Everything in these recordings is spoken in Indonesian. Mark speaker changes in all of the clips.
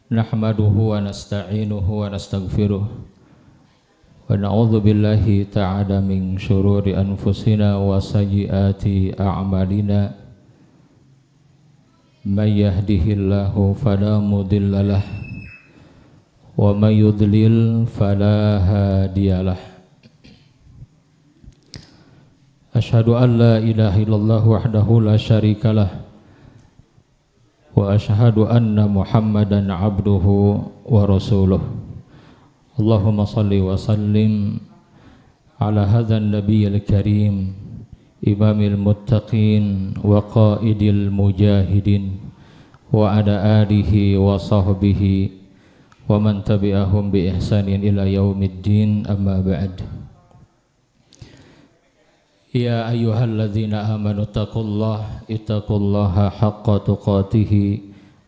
Speaker 1: Nahmaduhu wa nasta'inuhu wa nastaghfiruh wa na'udzu billahi ta'ala min syururi anfusina wa sayyiati a'malina may yahdihillahu fala mudhillalah wa may yudlil fala hadiyalah. Asyhadu an la ilaha illallah wahdahu la syarikalah wa asyhadu anna Muhammadan abduhu wa rasuluh. Allahumma salli wa sallim ala hadzal nabiyil karim imamil muttaqin wa qaidil mujahidin wa ala alihi wa sahbihi wa man tabi'ahum bi ihsanin ila yaumiddin, amma ba'd. Ya ayyuhalladzina amanu ittaqullaha haqqa tuqatih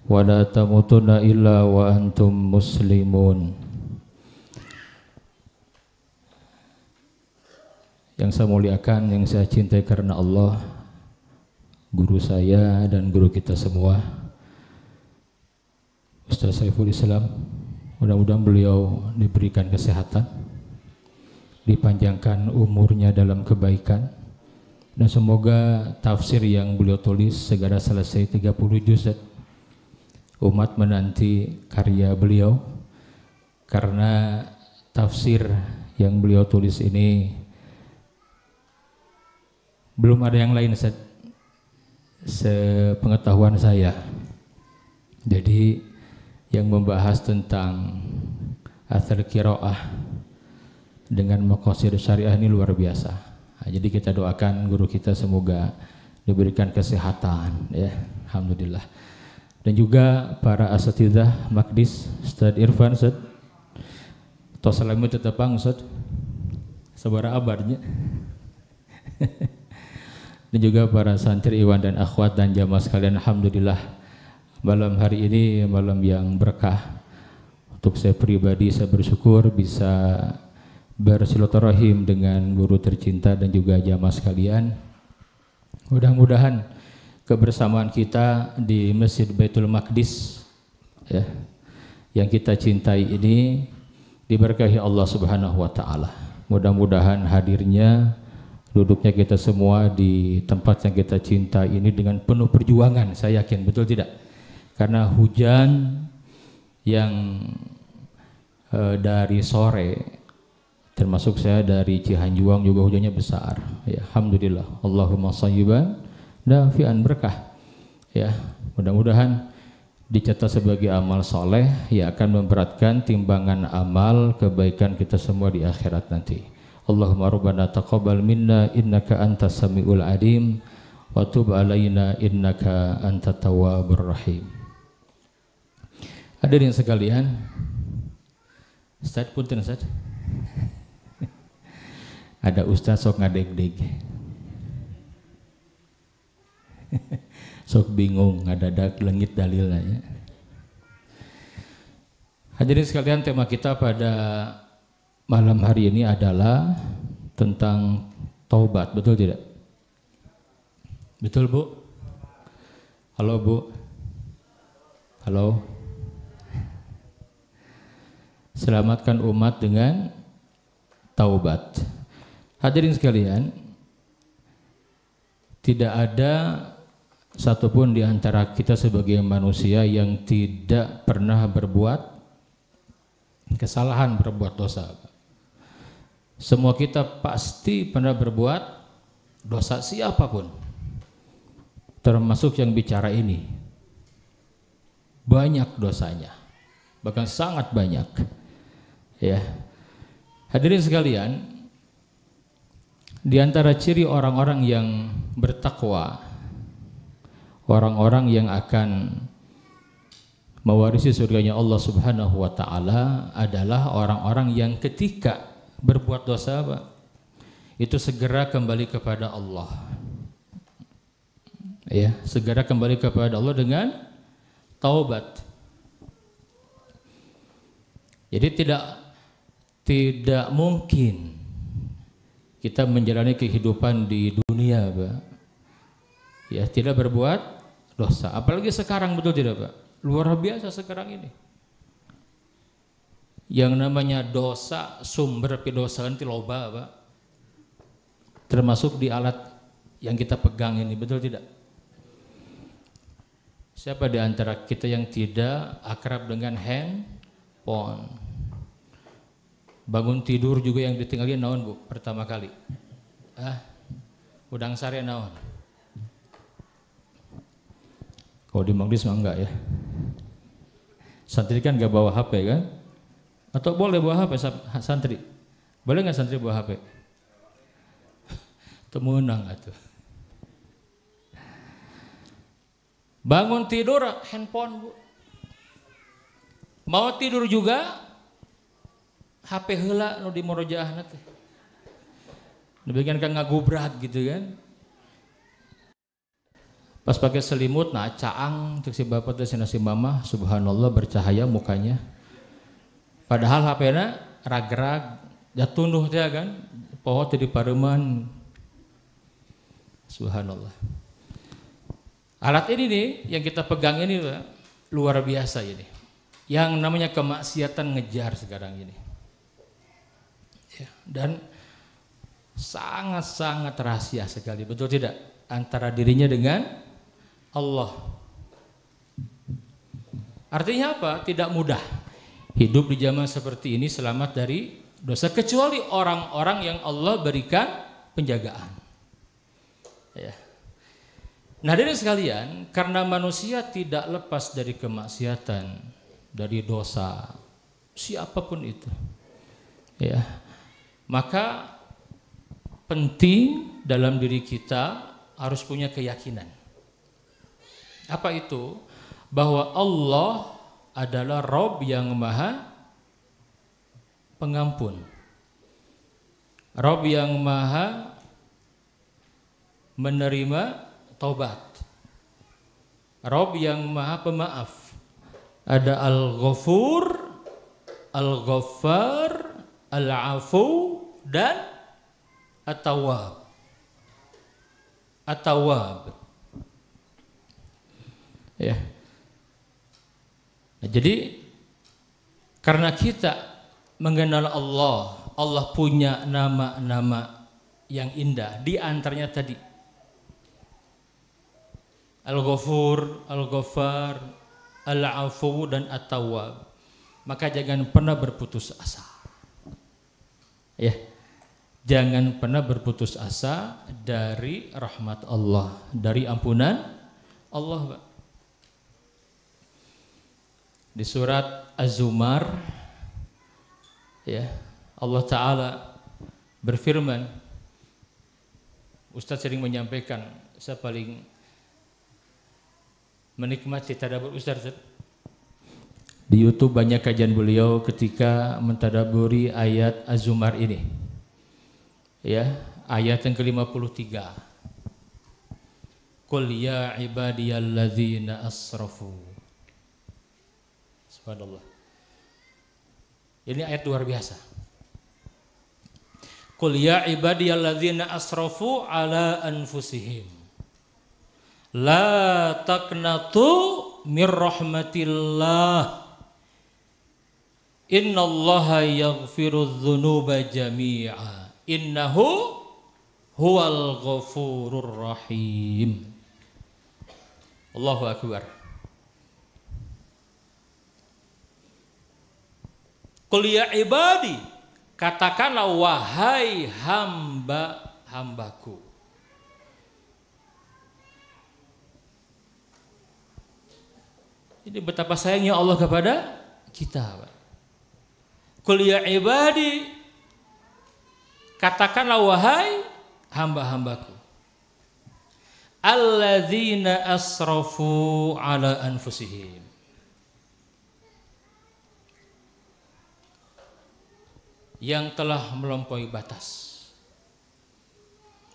Speaker 1: wa la tamutunna illa wa antum muslimun. Yang saya muliakan, yang saya cintai karena Allah, guru saya dan guru kita semua, Ustaz Saiful Islam, mudah-mudahan beliau diberikan kesehatan, dipanjangkan umurnya dalam kebaikan, dan semoga tafsir yang beliau tulis segera selesai 30 juz. Umat menanti karya beliau, karena tafsir yang beliau tulis ini belum ada yang lain sepengetahuan saya. Jadi yang membahas tentang athar qiraah dengan maqasid syariah ini luar biasa. Nah, jadi kita doakan guru kita semoga diberikan kesehatan, ya, alhamdulillah. Dan juga para asatidzah Makdis, Ustaz Irfan, Ustaz Tosalami tetapang, Ustaz sabara abarnya. Dan juga para santri Iwan dan akhwat dan jamaah sekalian, alhamdulillah malam hari ini malam yang berkah. Untuk saya pribadi, saya bersyukur bisa bersilaturahim dengan guru tercinta dan juga jamaah sekalian. Mudah-mudahan kebersamaan kita di Masjid Baitul Maqdis, ya, yang kita cintai ini diberkahi Allah Subhanahu wa taala. Mudah-mudahan hadirnya, duduknya kita semua di tempat yang kita cintai ini dengan penuh perjuangan, saya yakin, betul tidak? Karena hujan yang dari sore, termasuk saya dari Cihanjuang juga hujannya besar, ya, alhamdulillah. Allahumma shayyiban nafi'an, berkah, ya. Mudah-mudahan dicatat sebagai amal soleh yang akan memberatkan timbangan amal kebaikan kita semua di akhirat nanti. Allahumma rabbana taqabbal minna innaka antas samiul alim wa tub alaina innaka antat tawwabur rahim. Hadirin sekalian, Ustaz punten Ustaz. Ada Ustaz sok ngadeg-deg. Sok bingung, ngadadak lengit dalilnya. Hadirin sekalian, tema kita pada malam hari ini adalah tentang taubat, betul tidak? Betul, Bu? Halo, Bu? Halo? Selamatkan umat dengan taubat. Hadirin sekalian, tidak ada satupun di antara kita sebagai manusia yang tidak pernah berbuat kesalahan, berbuat dosa. Semua kita pasti pernah berbuat dosa, siapapun, termasuk yang bicara ini. Banyak dosanya, bahkan sangat banyak, ya. Hadirin sekalian, di antara ciri orang-orang yang bertakwa, orang-orang yang akan mewarisi surganya Allah Subhanahu wa taala adalah orang-orang yang ketika berbuat dosa, itu segera kembali kepada Allah. Ya, segera kembali kepada Allah dengan taubat. Jadi tidak mungkin kita menjalani kehidupan di dunia, Pak, ya, tidak berbuat dosa. Apalagi sekarang, betul tidak, Pak? Luar biasa sekarang ini. Yang namanya dosa, sumber dosa nanti loba, Pak. Termasuk di alat yang kita pegang ini, betul tidak? Siapa di antara kita yang tidak akrab dengan handphone? Bangun tidur juga yang ditinggalin naon, Bu, pertama kali? Udang sare naon? Kalau di Magdis mah enggak ya. Santri kan enggak bawa HP kan? Atau boleh bawa HP santri? Boleh enggak santri bawa HP? Temenang atuh. Bangun tidur handphone, Bu. Mau tidur juga HP heula nu di murojaahna teh. Demikian kan ngagubrak gitu kan. Pas pakai selimut, nah caang cek si bapak teh si mama, subhanallah bercahaya mukanya. Padahal HP-na ragrag, jatuh teh kan, poho teh di pareuman. Subhanallah. Alat ini nih yang kita pegang ini luar biasa ini. Yang namanya kemaksiatan ngejar sekarang ini. Ya, dan sangat-sangat rahasia sekali, betul tidak? Antara dirinya dengan Allah. Artinya apa? Tidak mudah hidup di zaman seperti ini selamat dari dosa, kecuali orang-orang yang Allah berikan penjagaan. Ya. Nah, hadirin sekalian, karena manusia tidak lepas dari kemaksiatan, dari dosa, siapapun itu, ya, maka penting dalam diri kita harus punya keyakinan. Apa itu? Bahwa Allah adalah Rabb yang maha pengampun, Rabb yang maha menerima taubat, Rabb yang maha pemaaf. Ada Al-Ghafur, Al-Ghaffar, Al-Afu, dan At-Tawwab. At-Tawwab. Ya. Nah, jadi karena kita mengenal Allah, Allah punya nama-nama yang indah. Di antaranya tadi Al-Ghafur, Al-Ghaffar, Al-Afu, dan At-Tawwab. Maka jangan pernah berputus asa. Ya. Jangan pernah berputus asa dari rahmat Allah, dari ampunan Allah. Di surat Az-Zumar, ya, Allah Ta'ala berfirman, Ustaz sering menyampaikan, saya paling menikmati tadabbur Ustaz. Di YouTube banyak kajian beliau ketika mentadabburi ayat Az-Zumar ini. Ya, ayat yang ke-53. Qul ya ibadiyalladzina asrafu. Subhanallah. Ini ayat luar biasa. Qul ya ibadiyalladzina asrafu ala anfusihim. La taqnatu mir rahmatillah. Innallaha yaghfirudz dzunuba jami'a. Innahu huwal ghafurur rahim. Allahu akbar. Qul ya ibadi, katakanlah wahai hamba-hambaku. Ini betapa sayangnya Allah kepada kita. Qul ya ibadi, katakanlah wahai hamba-hambaku. Alladzina asrafu ala anfusihim. Yang telah melampaui batas,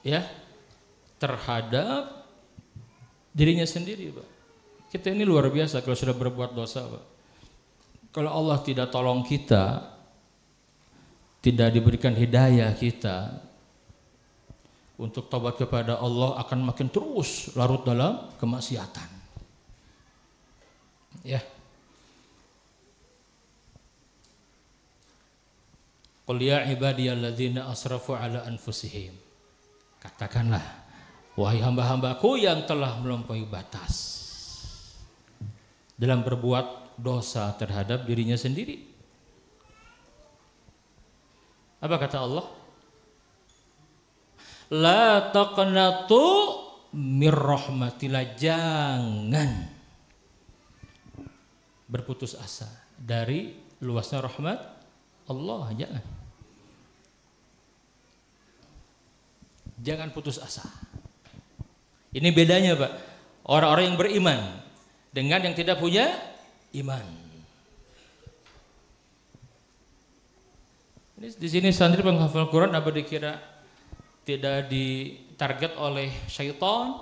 Speaker 1: ya, terhadap dirinya sendiri, Pak. Kita ini luar biasa kalau sudah berbuat dosa, Pak. Kalau Allah tidak tolong kita, tidak diberikan hidayah kita untuk taubat kepada Allah, akan makin terus larut dalam kemaksiatan. Ya. Qul ya ibadiyalladzina asrafu ala anfusihim. Katakanlah, wahai hamba-hambaku yang telah melampaui batas dalam berbuat dosa terhadap dirinya sendiri. Apa kata Allah? La taqnatu mir rahmatillah, jangan berputus asa dari luasnya rahmat Allah, jangan putus asa. Ini bedanya, Pak, orang-orang yang beriman dengan yang tidak punya iman. Ini di sini santri penghafal Quran apa dikira tidak ditarget oleh syaitan,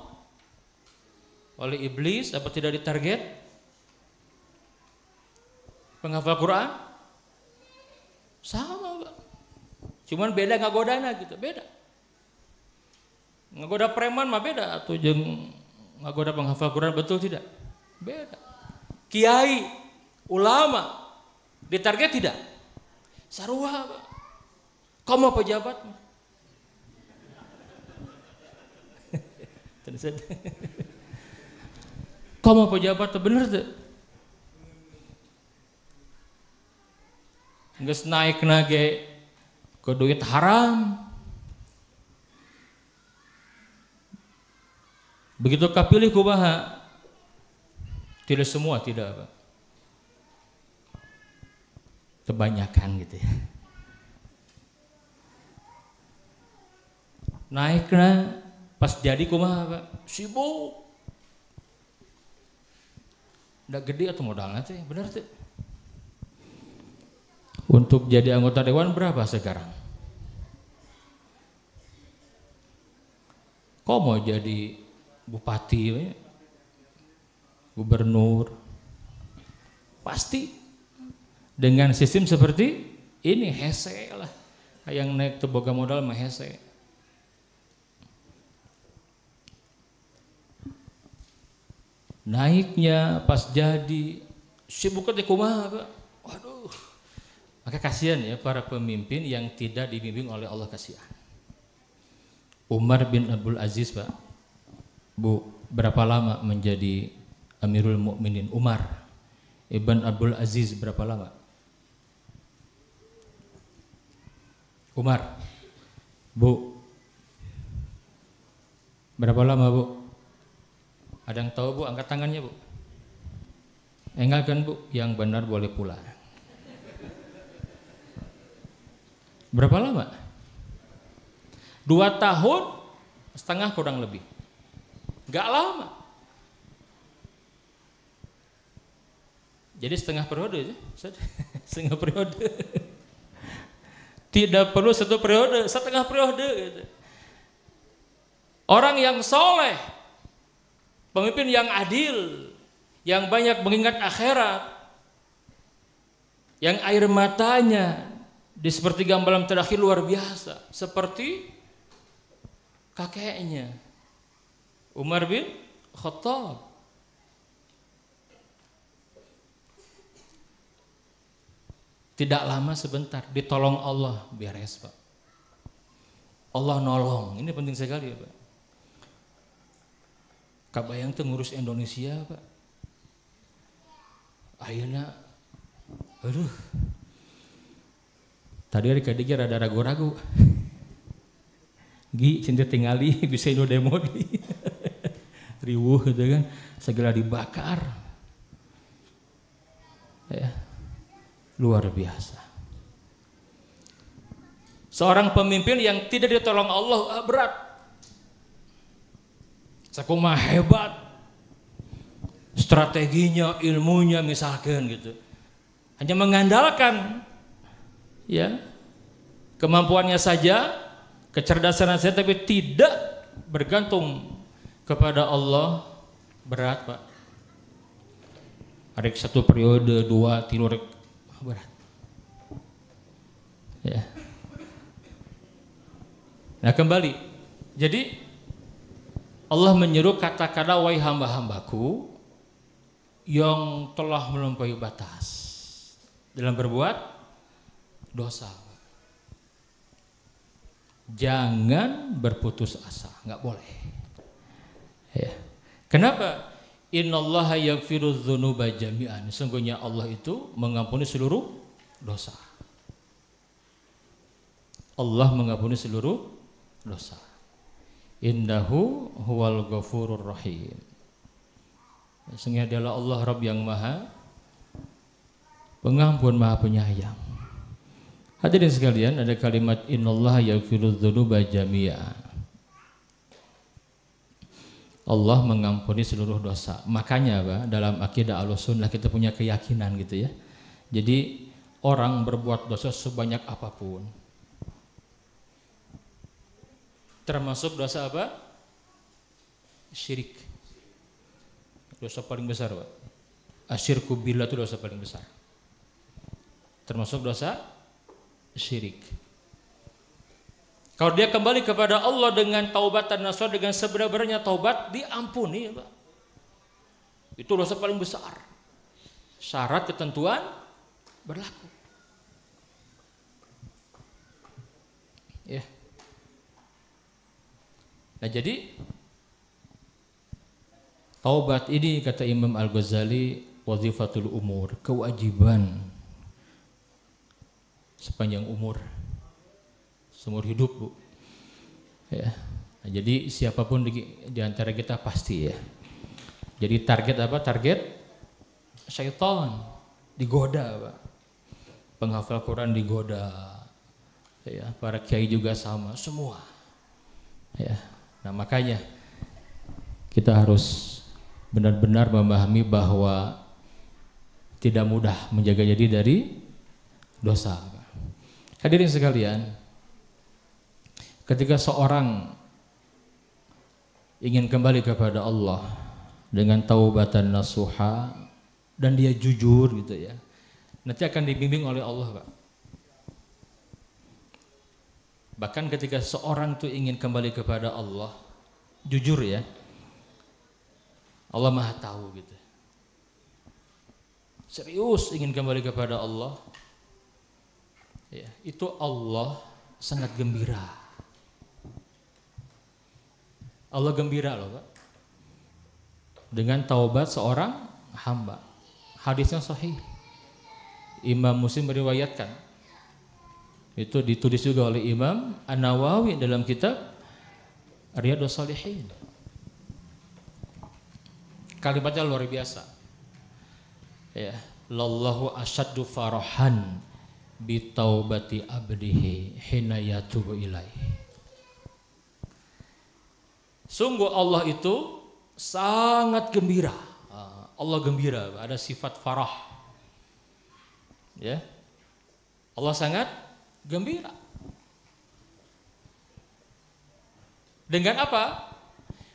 Speaker 1: oleh iblis, apa tidak ditarget? Penghafal Quran sama, Pak. Cuman beda ngagodana gitu, beda. Ngagoda preman mah beda atau jeung ngagoda penghafal Quran, betul tidak? Beda. Kiai, ulama ditarget tidak? Sarua, Pak. Kamu pejabat mah. Kamu pejabat bener tuh. Geus naik nage ke duit haram. Begitu kapilih kumaha? Tidak semua, tidak, Pak. Kebanyakan gitu ya. Naikna pas jadi kumaha, Pak? Sibuk. Udah gede atau modalnya teh, bener tuh. Untuk jadi anggota dewan berapa sekarang? Kok mau jadi bupati, gubernur? Pasti dengan sistem seperti ini hese lah. Yang naik tuh boga modal mah hese. Naiknya pas jadi sibuknya kumaha, Pak? Waduh. Maka kasihan ya para pemimpin yang tidak dibimbing oleh Allah, kasihan. Umar bin Abdul Aziz, Pak. Bu, berapa lama menjadi Amirul Mukminin? Umar Ibn Abdul Aziz berapa lama? Umar, Bu, berapa lama, Bu? Ada yang tahu, Bu? Angkat tangannya, Bu. Enggak kan, Bu? Yang benar boleh pulang. Berapa lama? 2 tahun setengah kurang lebih. Gak lama. Jadi setengah periode, setengah periode. Tidak perlu 1 periode, setengah periode. Gitu. Orang yang soleh, pemimpin yang adil, yang banyak mengingat akhirat, yang air matanya di sepertiga malam terakhir luar biasa, seperti kakeknya Umar bin Khattab. Tidak lama, sebentar ditolong Allah, beres, Pak. Allah nolong, ini penting sekali ya, Pak. Kabayang tuh ngurus Indonesia, Pak. Ayeuna, aduh. Tadi hari kadikir ada ragu-ragu. Gi, cinta tingali bisa ino demo di. Riwuh gitu kan, segala dibakar. Ya. Luar biasa. Seorang pemimpin yang tidak ditolong Allah berat. Sakumaha hebat strateginya, ilmunya misalkan gitu. Hanya mengandalkan ya kemampuannya saja, kecerdasannya saja, tapi tidak bergantung kepada Allah, berat, Pak. Ada 1 periode, 2, 3 berat. Ya. Nah, kembali. Jadi Allah menyeru, katakanlah wahai hamba-hambaku yang telah melampaui batas dalam berbuat dosa. Jangan berputus asa, nggak boleh. Ya. Kenapa? Innallaha yaghfiru dzunuba jami'an. Sungguhnya Allah itu mengampuni seluruh dosa. Allah mengampuni seluruh dosa. Innahu huwal ghafurur rahim. Sesungguhnya adalah Allah Rabb yang Maha Pengampun, Maha Penyayang. Hadirin sekalian, ada kalimat innallaha yaghfiru dzunuba jami'a. Allah mengampuni seluruh dosa. Makanya Pak, dalam akidah Ahlussunnah kita punya keyakinan gitu ya. Jadi orang berbuat dosa sebanyak apapun, termasuk dosa apa? Syirik. Dosa paling besar Pak. Asyirku billah itu dosa paling besar. Termasuk dosa syirik. Kalau dia kembali kepada Allah dengan taubat dan nasuha, dengan sebenar-benarnya taubat, diampuni ya Pak. Itu dosa paling besar. Syarat ketentuan berlaku. Ya. Nah jadi taubat ini kata Imam Al-Ghazali wazifatul umur, kewajiban sepanjang umur, seumur hidup Bu. Ya. Nah, jadi siapapun di antara kita pasti ya. Jadi target apa? Target syaitan digoda Pak. Penghafal Quran digoda. Ya, para kiai juga sama, semua. Ya. Nah, makanya kita harus benar-benar memahami bahwa tidak mudah menjaga diri dari dosa. Hadirin sekalian, ketika seorang ingin kembali kepada Allah dengan taubatan nasuha dan dia jujur gitu ya, nanti akan dibimbing oleh Allah Pak. Bahkan ketika seorang itu ingin kembali kepada Allah, jujur ya, Allah Maha tahu gitu. Serius ingin kembali kepada Allah, ya, itu Allah sangat gembira. Allah gembira loh Pak dengan taubat seorang hamba. Hadisnya sahih, Imam Muslim meriwayatkan. Itu ditulis juga oleh Imam An-Nawawi dalam kitab Riyadhus Shalihin. Kalimatnya luar biasa. Ya, lallahu asyaddu farahan bi taubati abdihi hina yatubu ilaihi. Sungguh Allah itu sangat gembira. Allah gembira, ada sifat farah. Ya. Allah sangat gembira. Dengan apa?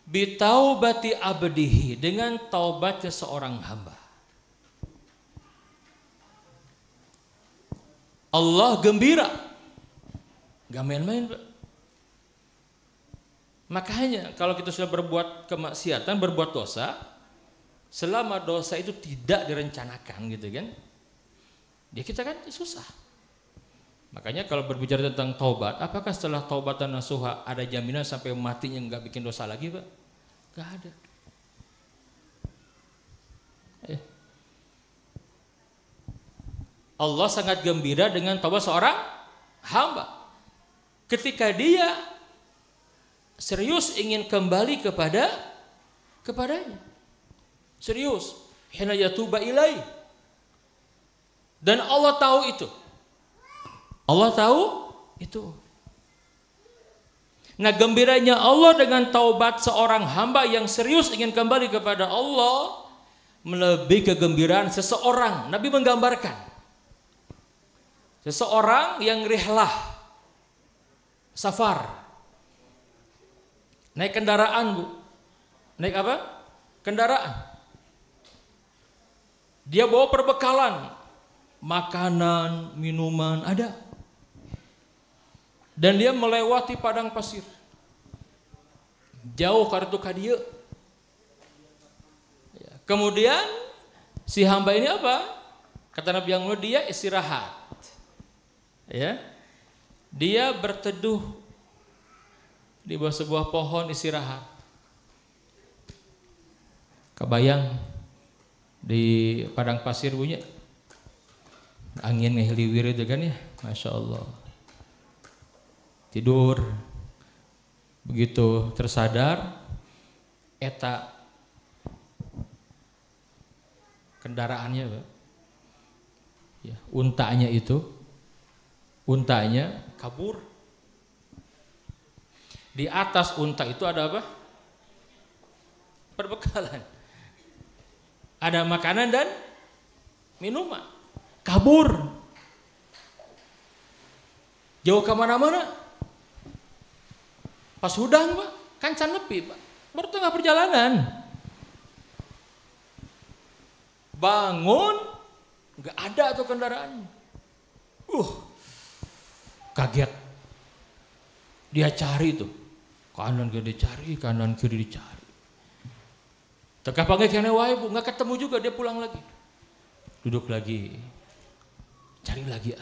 Speaker 1: Bitaubati abdihi, dengan taubatnya seorang hamba. Allah gembira. Gak main-main Pak. Makanya kalau kita sudah berbuat kemaksiatan, berbuat dosa, selama dosa itu tidak direncanakan gitu kan, dia kita kan susah. Makanya kalau berbicara tentang taubat, apakah setelah taubat dan nasuha ada jaminan sampai matinya nggak bikin dosa lagi Pak? Gak ada. Allah sangat gembira dengan taubat seorang hamba. Ketika dia serius ingin kembali kepadanya. Serius. Hina yatuba ilai. Dan Allah tahu itu. Allah tahu itu. Nah, gembiranya Allah dengan taubat seorang hamba yang serius ingin kembali kepada Allah melebihi kegembiraan seseorang. Nabi menggambarkan seseorang yang rihlah, safar, naik kendaraan Bu. Naik apa? Kendaraan. Dia bawa perbekalan, makanan, minuman ada. Dan dia melewati padang pasir. Jauh kartu kadia. Kemudian si hamba ini apa? Kata Nabi yang mulia, dia istirahat. Ya. Dia berteduh di bawah sebuah pohon istirahat. Kebayang di padang pasir bunyi angin ngehliwir itu kan ya, Masya Allah. Tidur, begitu tersadar, eta kendaraannya, ya, untanya kabur. Di atas unta itu ada apa? Perbekalan. Ada makanan dan minuman. Kabur. Jauh kemana-mana. Pas hudang, Pak, kan can nepi, Pak. Baru tengah perjalanan. Bangun, nggak ada tuh kendaraannya. Kaget. Dia cari tuh. Kanan kiri dicari, kanan kiri dicari. Teka panggil kene wae, Bu, nggak ketemu juga, dia pulang lagi. Duduk lagi. Cari lagi,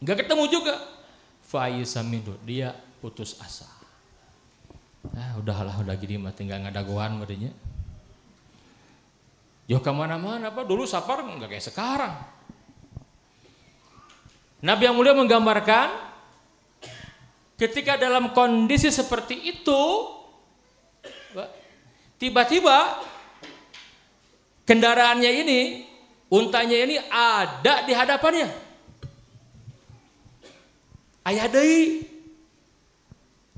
Speaker 1: nggak ketemu juga. Faisamidu, dia putus asa. Nah, udahlah, udah gini mah tinggal ngadagoan madinya. Jauh kemana-mana, Pak. Dulu sapar nggak kayak sekarang. Nabi yang mulia menggambarkan ketika dalam kondisi seperti itu, tiba-tiba kendaraannya ini, untanya ini ada di hadapannya. Aya deui.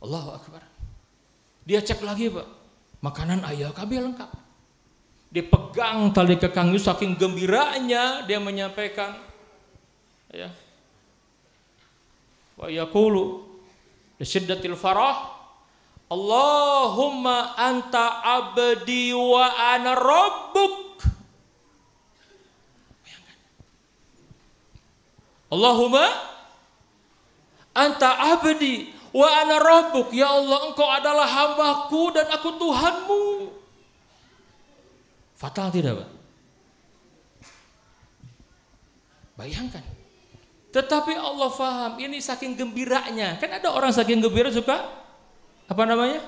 Speaker 1: Allahu Akbar. Dia cek lagi, Pak. Makanan aya kabeh lengkap. Dipegang tali kekang itu saking gembiranya dia menyampaikan, ya. Wa yaqulu bisyiddatil farah, Allahumma anta abdi wa ana rabbuk. Allahumma anta abdi wa ana rabbuk. Ya Allah, engkau adalah hambaku dan aku Tuhanmu. Fatal tidak, Pak? Bayangkan. Tetapi Allah faham, ini saking gembiranya. Kan ada orang saking gembira suka apa namanya?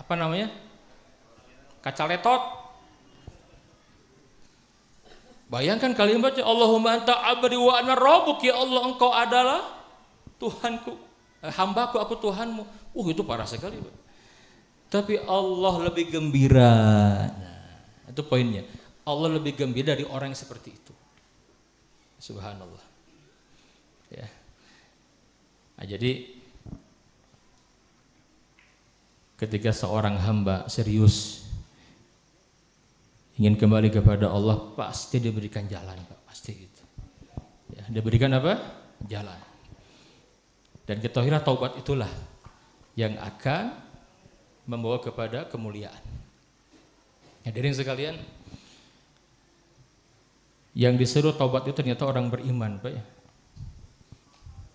Speaker 1: Apa namanya? Kacaletot. Bayangkan kalimatnya, Allahumma anta abdi wa ana rabbuk. Ya Allah, engkau adalah Tuhanku, hambaku, aku Tuhanmu. Itu parah sekali, Pak. Tapi Allah lebih gembira. Nah, itu poinnya. Allah lebih gembira dari orang yang seperti itu. Subhanallah. Ya. Nah, jadi ketika seorang hamba serius ingin kembali kepada Allah, pasti diberikan jalan, Pak. Pasti itu. Ya, diberikan apa? Jalan. Dan ketahuilah taubat itulah yang akan membawa kepada kemuliaan. Hadirin sekalian, yang disuruh taubat itu ternyata orang beriman, Pak, ya.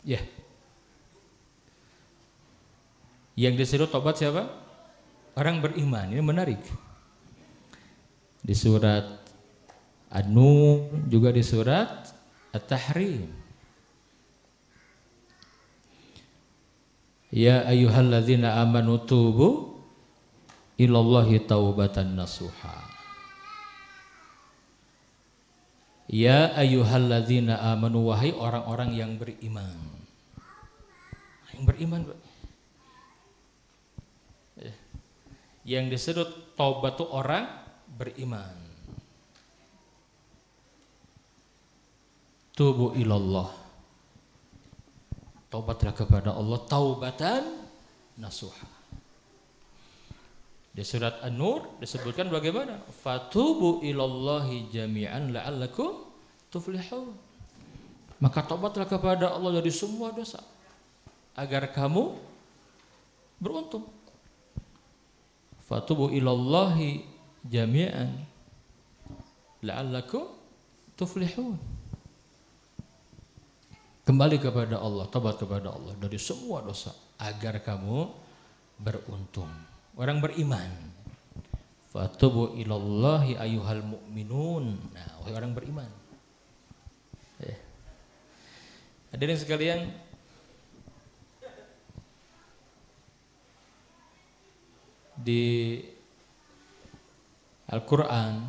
Speaker 1: Ya. Yang disuruh taubat siapa? Orang beriman. Ini menarik. Di surat An-Nur, juga di surat At-Tahrim. Ya ayyuhalladzina amanu tubu ilallahi taubatan nasuha. Ya ayyuhalladzina amanu, wahai orang-orang yang beriman. Yang beriman, Pak. Yang disebut taubat itu orang beriman. Tubu ilallah. Taubatlah kepada Allah taubatan nasuha. Di surat An-Nur disebutkan bagaimana? Fatubu ilallahi jami'an la'allakum tuflihun. Maka taubatlah kepada Allah dari semua dosa agar kamu beruntung. Fatubu ilallahi jami'an la'allakum tuflihun. Kembali kepada Allah, taubat kepada Allah dari semua dosa agar kamu beruntung. Orang beriman. Fatubu ilallahi ayyuhal mu'minun. Nah, wahai orang beriman. Hadirin sekalian, di Al-Quran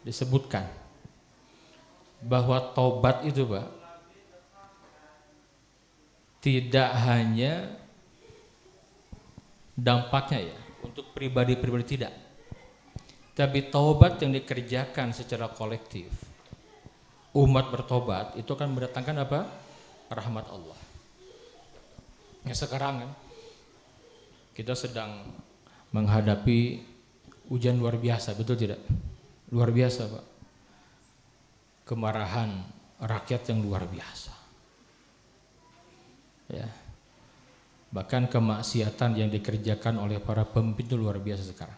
Speaker 1: disebutkan bahwa taubat itu Pak tidak hanya dampaknya ya untuk pribadi-pribadi tidak, tapi taubat yang dikerjakan secara kolektif, umat bertobat itu akan mendatangkan apa? Rahmat Allah. Ya sekarang kan kita sedang menghadapi ujian luar biasa, betul tidak? Luar biasa Pak. Kemarahan rakyat yang luar biasa. Ya. Bahkan kemaksiatan yang dikerjakan oleh para pemimpin itu luar biasa sekarang.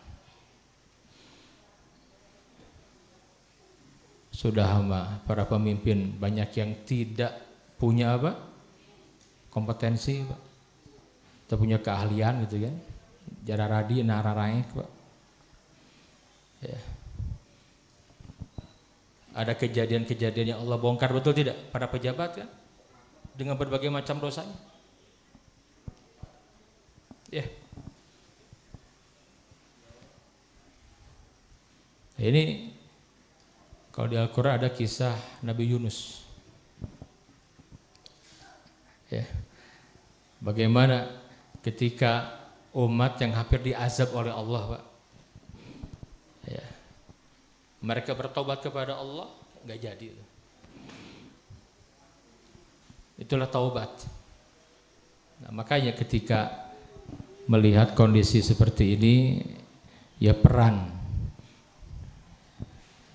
Speaker 1: Sudah hama para pemimpin banyak yang tidak punya apa? Kompetensi Pak. Tidak punya keahlian gitu kan. Jararadi nararaik Pak. Ya. Ada kejadian-kejadian yang Allah bongkar, betul tidak? Para pejabat kan dengan berbagai macam dosanya. Ya. Ini kalau di Al-Quran ada kisah Nabi Yunus. Ya. Bagaimana ketika umat yang hampir diazab oleh Allah Pak. Ya. Mereka bertobat kepada Allah, nggak jadi. Itulah taubat. Nah, makanya ketika melihat kondisi seperti ini, ya peran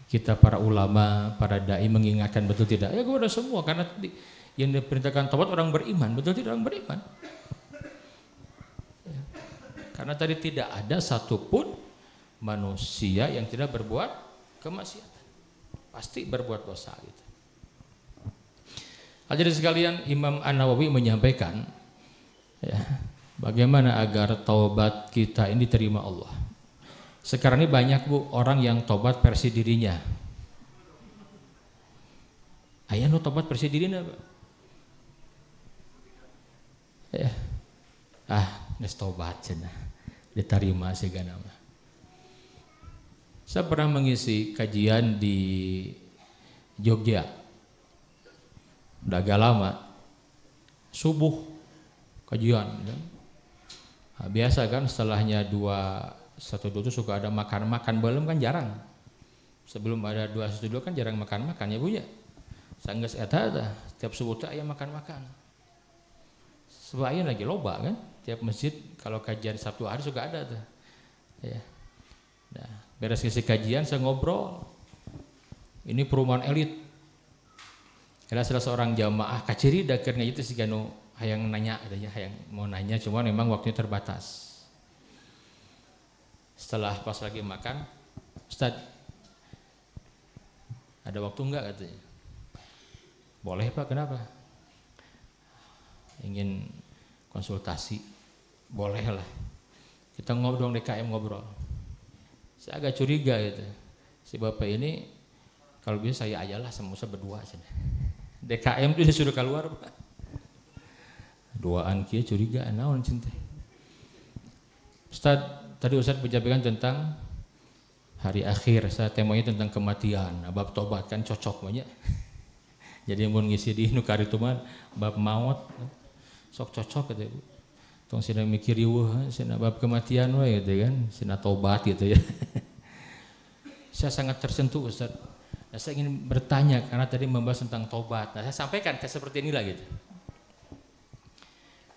Speaker 1: kita para ulama, para dai mengingatkan, betul tidak? Ya kepada semua, karena yang diperintahkan taubat orang beriman, betul tidak? Orang beriman. Ya. Karena tadi tidak ada satupun manusia yang tidak berbuat kemaksiatan, pasti berbuat dosa gitu. Hadirin sekalian, Imam An-Nawawi menyampaikan ya, bagaimana agar taubat kita ini diterima Allah. Sekarang ini banyak Bu orang yang taubat versi dirinya. Ayah nu taubat versi dirinya Pak. Ya. Nes taubat cenah. Diterima segala mah. Saya pernah mengisi kajian di Jogja. Udah agak lama. Subuh kajian. Nah, biasa kan setelahnya 1-2 itu suka ada makan-makan, belum kan jarang. Sebelum ada 2-1-2 kan jarang makan-makan ya Bu ya. Sanggeus eta tiap subuh teh aya makan-makan. Sebab lagi loba kan, tiap masjid kalau kajian Sabtu hari suka ada tuh. Ya. Nah, beres ngisi kajian saya ngobrol. Ini perumahan elit. Ada salah seorang jamaah kaciri dakirnya itu si Gano hayang nanya katanya, hayang mau nanya, cuma memang waktunya terbatas. Setelah pas lagi makan, Ustaz, ada waktu enggak katanya? Boleh Pak, kenapa? Ingin konsultasi. Boleh lah. Kita ngobrol DKM ngobrol. Saya agak curiga gitu. Si Bapak ini kalau bisa saya ajalah sama Musa berdua aja. DKM itu disuruh keluar Pak. Duaan kia curiga naon cinta. Ustaz, tadi Ustaz menyampaikan tentang hari akhir, saya temanya tentang kematian. Bab tobat kan cocok banyak. Jadi mau ngisi di nukari tuman bab maut sok cocok gitu. Tong sina mikir yueuh sina bab kematian we gitu kan, sina tobat gitu ya. Saya sangat tersentuh Ustaz. Nah, saya ingin bertanya karena tadi membahas tentang tobat. Nah, saya sampaikan kayak seperti inilah gitu.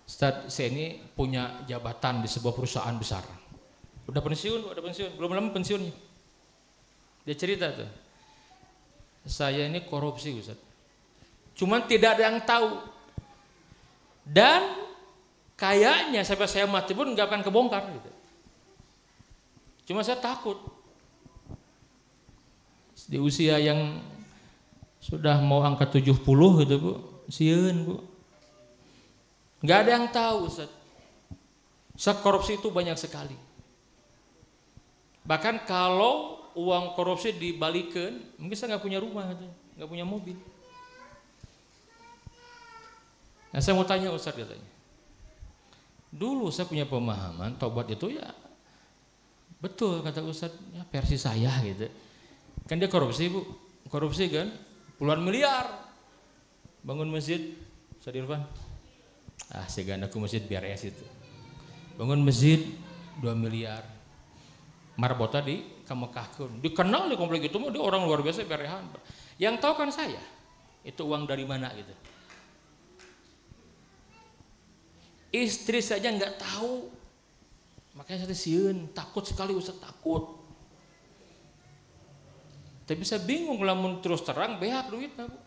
Speaker 1: Ustaz, saya ini punya jabatan di sebuah perusahaan besar. Udah pensiun, belum lama pensiunnya. Dia cerita tuh. Saya ini korupsi Ustaz. Cuman tidak ada yang tahu. Dan kayaknya sampai saya mati pun nggak akan kebongkar gitu. Cuma saya takut di usia yang sudah mau angka 70 gitu Bu, sieun Bu. Nggak ada yang tahu Ustaz. Korupsi itu banyak sekali. Bahkan kalau uang korupsi dibalikan, mungkin saya nggak punya rumah gitu, nggak punya mobil. Nah saya mau tanya Ustaz katanya. Dulu saya punya pemahaman tobat itu ya Betul kata Ustadz, ya versi saya gitu. Kan dia korupsi Bu, korupsi kan, puluhan miliar. Bangun masjid, Ustadz Irfan. Segana aku masjid biar es itu. Bangun masjid 2 miliar. Marbota di Kamekahkeun. Dikenal di komplek itu mah dia orang luar biasa berehan. Yang tahu kan saya, itu uang dari mana gitu. Istri saja nggak tahu. Makanya saya sieun, takut sekali Ustaz, takut. Tapi saya bingung lamun terus terang beak duitnya Bu.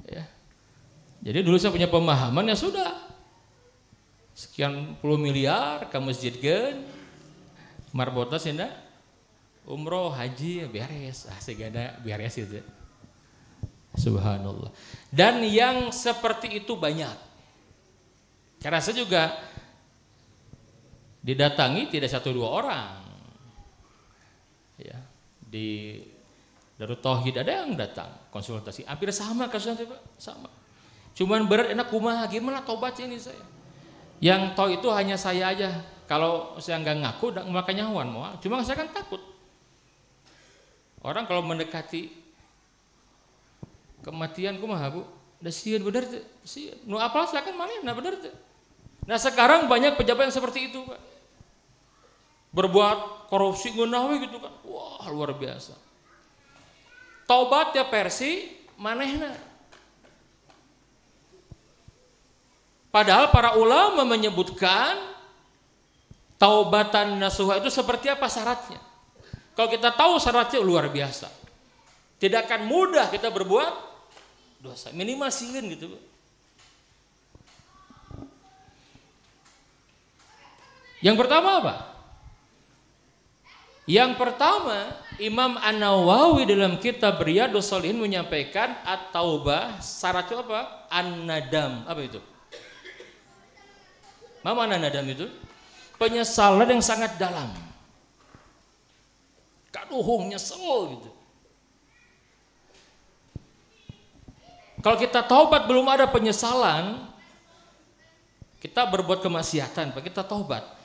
Speaker 1: Ya. Jadi dulu saya punya pemahaman, ya sudah. Sekian puluh miliar ke masjid kan. Marbota senda umroh, haji, beres. Segala beres itu. Subhanallah. Dan yang seperti itu banyak. Karena saya juga didatangi tidak 1-2 orang. Ya, di Darut Tauhid ada yang datang konsultasi. Hampir sama kasusnya Pak, sama. Cuman berat enak kumaha, gimana tobatnya ini saya. Yang tahu itu hanya saya aja. Kalau saya nggak ngaku, makanya nyawan mau. Cuma saya kan takut. Orang kalau mendekati kematian kumaha Bu, udah sieun bener tuh, sieun. Nu apal saya kan manehna bener tuh. Nah sekarang banyak pejabat yang seperti itu Pak. Berbuat korupsi ngeunawi gitu kan. Wah, luar biasa. Taubat ya versi manehna. Padahal para ulama menyebutkan taubatan nasuha itu seperti apa syaratnya. Kalau kita tahu syaratnya luar biasa. Tidak akan mudah kita berbuat dosa. Minimal sieun gitu. Yang pertama apa? Yang pertama, Imam An-Nawawi dalam kitab Riyadhus Shalihin menyampaikan at-taubah syaratnya apa? An-nadam. Apa itu? Mana nadam itu? Penyesalan yang sangat dalam. Kaduhung nyesel gitu. Kalau kita taubat belum ada penyesalan, kita berbuat kemaksiatan, kita taubat.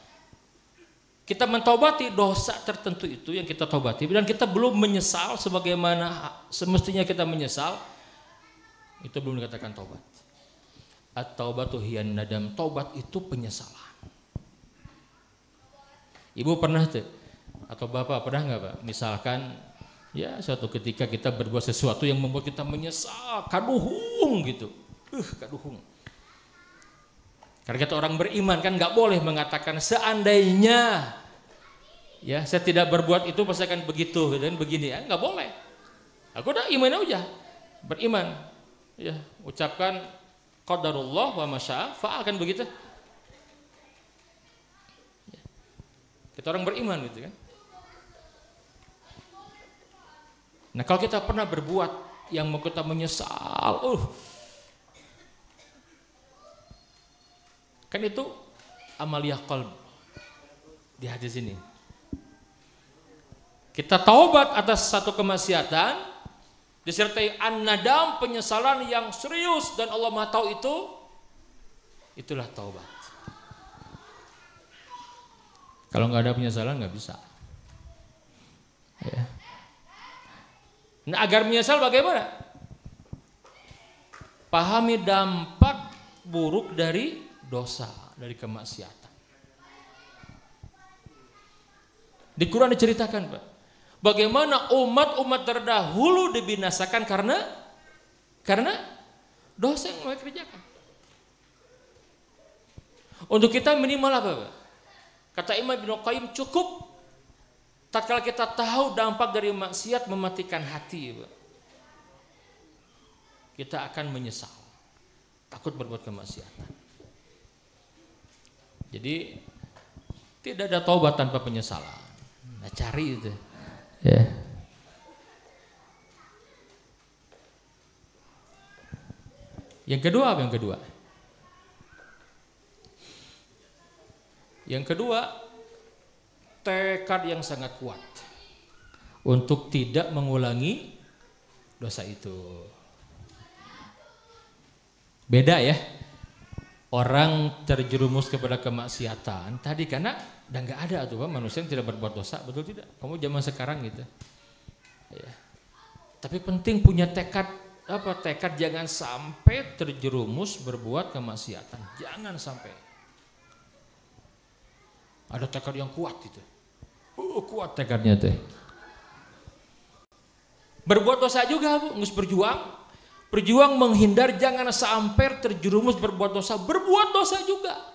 Speaker 1: Kita mentaubati dosa tertentu itu yang kita taubati dan kita belum menyesal sebagaimana semestinya kita menyesal, itu belum dikatakan taubat. At-taubatu hiyan nadam, taubat itu penyesalan. Ibu pernah tuh atau bapak pernah nggak Pak? Misalkan ya suatu ketika kita berbuat sesuatu yang membuat kita menyesal, kaduhung gitu, kaduhung. Karena kita orang beriman kan nggak boleh mengatakan seandainya ya saya tidak berbuat itu pasti akan begitu dan begini ya, nggak boleh. Aku udah iman aja, beriman, ya ucapkan qadarullah wa masya'a fa'al kan begitu. Kita orang beriman gitu kan. Nah kalau kita pernah berbuat yang mau kita menyesal, kan itu amaliyah qalb di hadis ini. Kita taubat atas satu kemaksiatan disertai an-nadam, penyesalan yang serius dan Allah Maha tahu itu, itulah taubat. Kalau nggak ada penyesalan nggak bisa. Ya. Nah agar menyesal bagaimana? Pahami dampak buruk dari dosa, dari kemaksiatan. Di Quran diceritakan Pak, bagaimana umat-umat terdahulu dibinasakan karena dosa yang mereka kerjakan. Untuk kita minimal apa Pak? Kata Imam Ibnu Qayyim, cukup tatkala kita tahu dampak dari maksiat mematikan hati Pak, kita akan menyesal, takut berbuat kemaksiatan. Jadi tidak ada taubat tanpa penyesalan. Nah, cari itu. Ya. Yang kedua apa yang kedua? Yang kedua, tekad yang sangat kuat untuk tidak mengulangi dosa itu. Beda ya. orang terjerumus kepada kemaksiatan tadi karena udah nggak ada tuh Pak, manusia yang tidak berbuat dosa, betul tidak? Kamu zaman sekarang gitu. Ya. Tapi penting punya tekad tekad jangan sampai terjerumus berbuat kemaksiatan, jangan sampai. Ada tekad yang kuat gitu. Kuat tekadnya teh. Berbuat dosa juga Bu, ngus berjuang menghindar jangan sampai terjerumus berbuat dosa juga.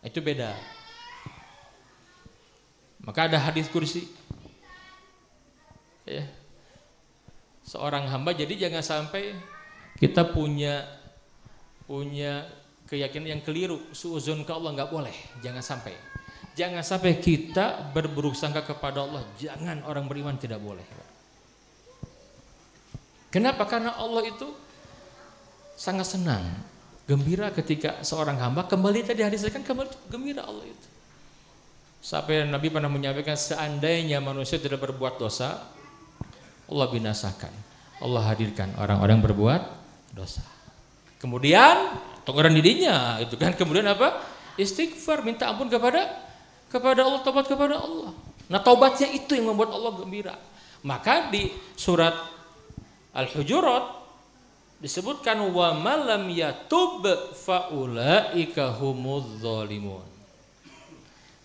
Speaker 1: Itu beda. Maka ada hadis kursi. Ya. Seorang hamba jadi jangan sampai kita punya keyakinan yang keliru, suuzon ke Allah, nggak boleh, jangan sampai kita berburuk sangka kepada Allah, jangan, orang beriman tidak boleh. Kenapa? Karena Allah itu sangat senang, gembira ketika seorang hamba kembali, tadi hadis kan kembali gembira Allah itu. Sampai Nabi pernah menyampaikan seandainya manusia tidak berbuat dosa, Allah binasakan, Allah hadirkan orang-orang berbuat dosa. Kemudian teguran dirinya itu kan, kemudian apa? Istighfar, minta ampun kepada Allah, tobat kepada Allah. Nah, taubatnya itu yang membuat Allah gembira. Maka di surat Al-Hujurat disebutkan wa malam yatub faulaika humuz zalimun.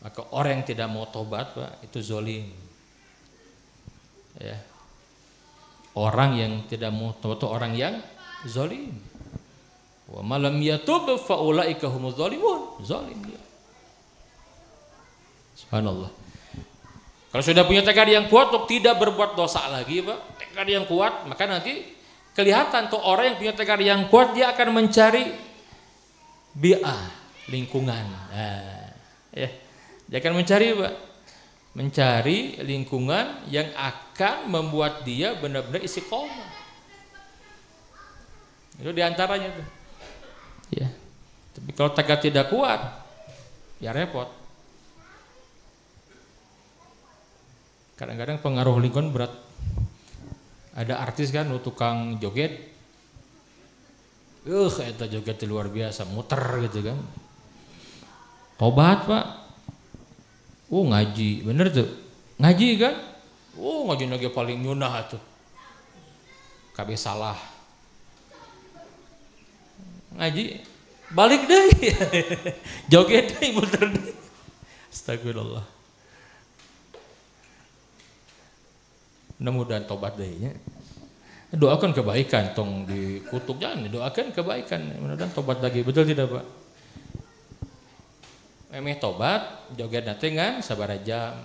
Speaker 1: Maka orang yang tidak mau tobat Pak, itu zalim. Ya. Orang yang tidak mau tobat itu orang yang zalim. Wa malam yatub faulaika humuz zalimun, zalim dia. Subhanallah. Kalau sudah punya tekad yang kuat untuk tidak berbuat dosa lagi Pak, tekad yang kuat, maka nanti kelihatan tuh orang yang punya tekad yang kuat, dia akan mencari bi'ah, lingkungan. Nah, ya. Dia akan mencari lingkungan yang akan membuat dia benar-benar istiqomah. Itu diantaranya tuh. Ya. Tapi kalau tekad tidak kuat, ya repot. Kadang-kadang pengaruh lingkungan berat. Ada artis kan, tukang joget, itu joget luar biasa, muter gitu kan. Tobat Pak. Ngaji, bener tuh. Ngaji kan? Ngaji lagi paling nyunah tuh. Kabeh salah. Ngaji, balik deh. Joget deh, muter deh. Astagfirullah. Mudah-mudahan tobat deh ya. Doakan kebaikan, tong dikutuk jangan, doakan kebaikan. Mudah-mudahan tobat lagi, betul tidak Pak? Memeh tobat, joget nanti kan sabar jam.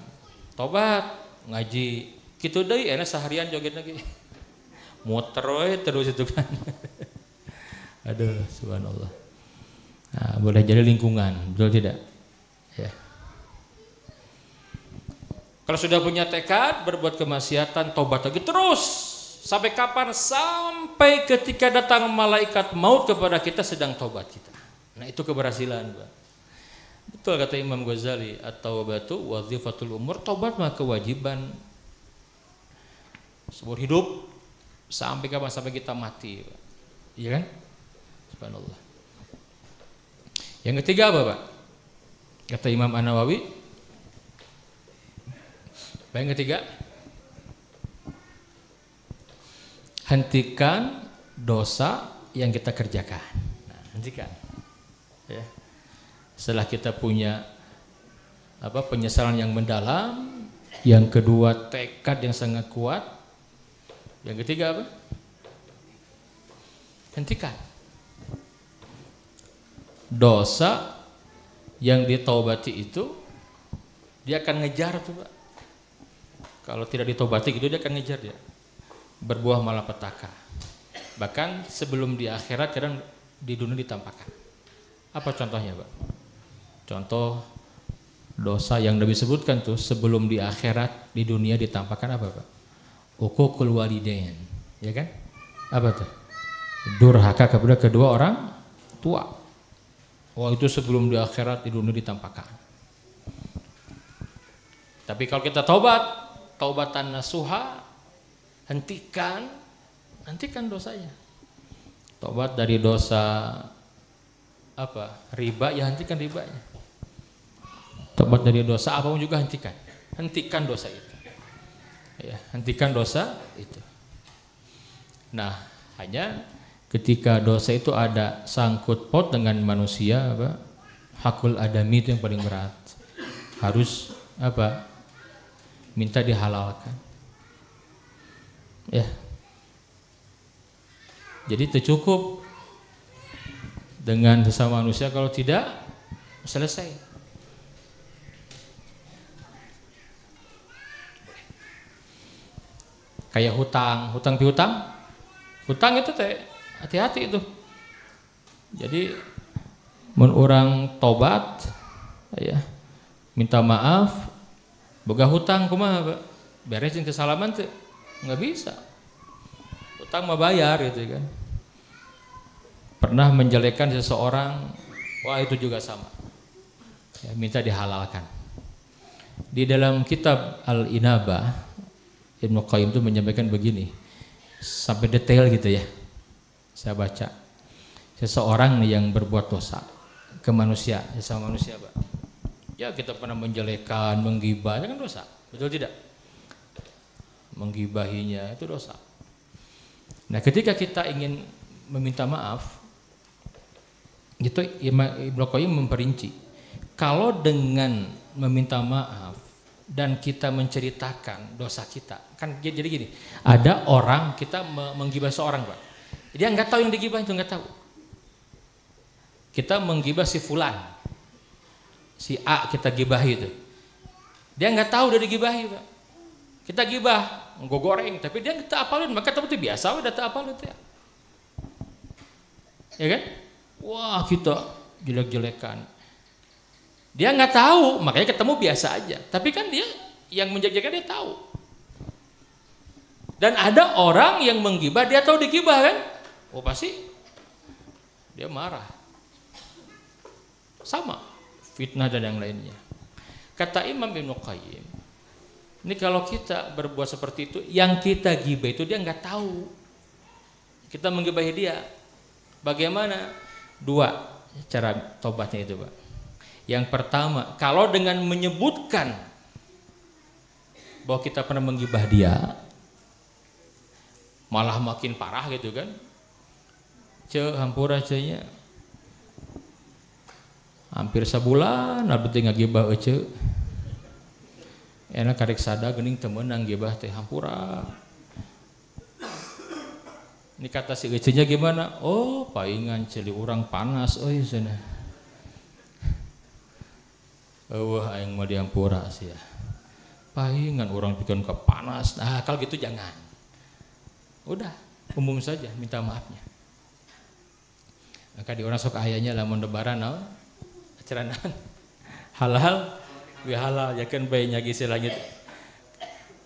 Speaker 1: Tobat, ngaji. Kitu deui enak seharian joget lagi. Muter we terus itu kan. Aduh, subhanallah. Nah, boleh jadi lingkungan, betul tidak? Ya. Kalau sudah punya tekad berbuat kemaksiatan, tobat lagi terus. Sampai kapan? Sampai ketika datang malaikat maut kepada kita sedang tobat kita. Nah, itu keberhasilan, Pak. Betul kata Imam Ghazali, at-taubatu wazifatul umur, tobat mah kewajiban seumur hidup sampai kapan? Sampai kita mati, Pak. Iya kan? Subhanallah. Yang ketiga apa, Pak? Kata Imam An-Nawawi, yang ketiga, hentikan dosa yang kita kerjakan. Nah, hentikan. Ya. Setelah kita punya penyesalan yang mendalam, yang kedua tekad yang sangat kuat, yang ketiga apa? Hentikan. Dosa yang ditaubati itu dia akan ngejar tuh, Pak. Kalau tidak ditobati gitu dia akan ngejar dia. Berbuah malapetaka. Bahkan sebelum di akhirat kadang di dunia ditampakkan. Apa contohnya, Pak? Contoh dosa yang Nabi sebutkan tuh sebelum di akhirat di dunia ditampakkan apa, Pak? Uququl walidain, ya kan? Apa tuh? Durhaka kepada kedua orang tua. Wah, itu sebelum di akhirat di dunia ditampakkan. Tapi kalau kita taubatan nasuha, hentikan dosanya. Tobat dari dosa apa? Riba, ya hentikan ribanya. Tobat dari dosa apapun juga hentikan. Hentikan dosa itu. Ya, hentikan dosa itu. Nah, hanya ketika dosa itu ada sangkut paut dengan manusia, apa? Hakul adami itu yang paling berat. Harus apa? Minta dihalalkan. Ya. Jadi itu cukup dengan sesama manusia, kalau tidak selesai. Kayak hutang piutang. Hutang itu teh hati-hati itu. Jadi mun orang tobat ya, minta maaf, boga hutang kumaha beresin kesalahan teh nggak bisa. Hutang mah bayar gitu kan. Pernah menjelekkan seseorang, wah itu juga sama. Ya, minta dihalalkan. Di dalam kitab Al-Inabah, Ibnu Qayyim itu menyampaikan begini, sampai detail gitu ya. Saya baca, seseorang yang berbuat dosa ke manusia, sesama manusia, Pak. Ya kita pernah menjelekkan, menggibah, itu kan dosa, betul tidak? Menggibahinya itu dosa. Nah, ketika kita ingin meminta maaf, itu Ibnu Qayyim memperinci, kalau dengan meminta maaf dan kita menceritakan dosa kita, kan jadi gini, ada orang kita menggibah seorang, Pak, dia nggak tahu yang digibah itu, nggak tahu. Kita menggibah si fulan, si A kita gibahi itu, dia nggak tahu dia digibahi, Pak. Kita gibah, goreng, tapi dia nggak apalin, maka itu biasa, udah tak apalin itu ya kan? Wah kita jelek-jelekan, dia nggak tahu, makanya ketemu biasa aja. Tapi kan dia yang menjelekkan dia tahu. Dan ada orang yang menggibah, dia tahu digibah kan? Oh pasti dia marah. Sama fitnah dan yang lainnya. Kata Imam Ibnu Qayyim, ini kalau kita berbuat seperti itu, yang kita gibah itu dia nggak tahu. Kita menggibahi dia. Bagaimana? Dua cara tobatnya itu, Pak. Yang pertama, kalau dengan menyebutkan bahwa kita pernah menggibah dia, malah makin parah gitu kan. Hampura nya hampir sebulan abdi ngagibah ece. Enak karek sada geuning teu meunang gibah teh hampura. Ini kata si ece-nya gimana? Oh, paingan celi urang panas euy cenah. Wah, aing mah diampura sih ya. Paingan urang pikeun ke panas. Nah, kalau gitu jangan. Udah, umum saja minta maafnya. Maka di orang sok ayahnya lamun lebaran naon? Acara naon? Halal wi halal yakeun bae nyagi istilahnya.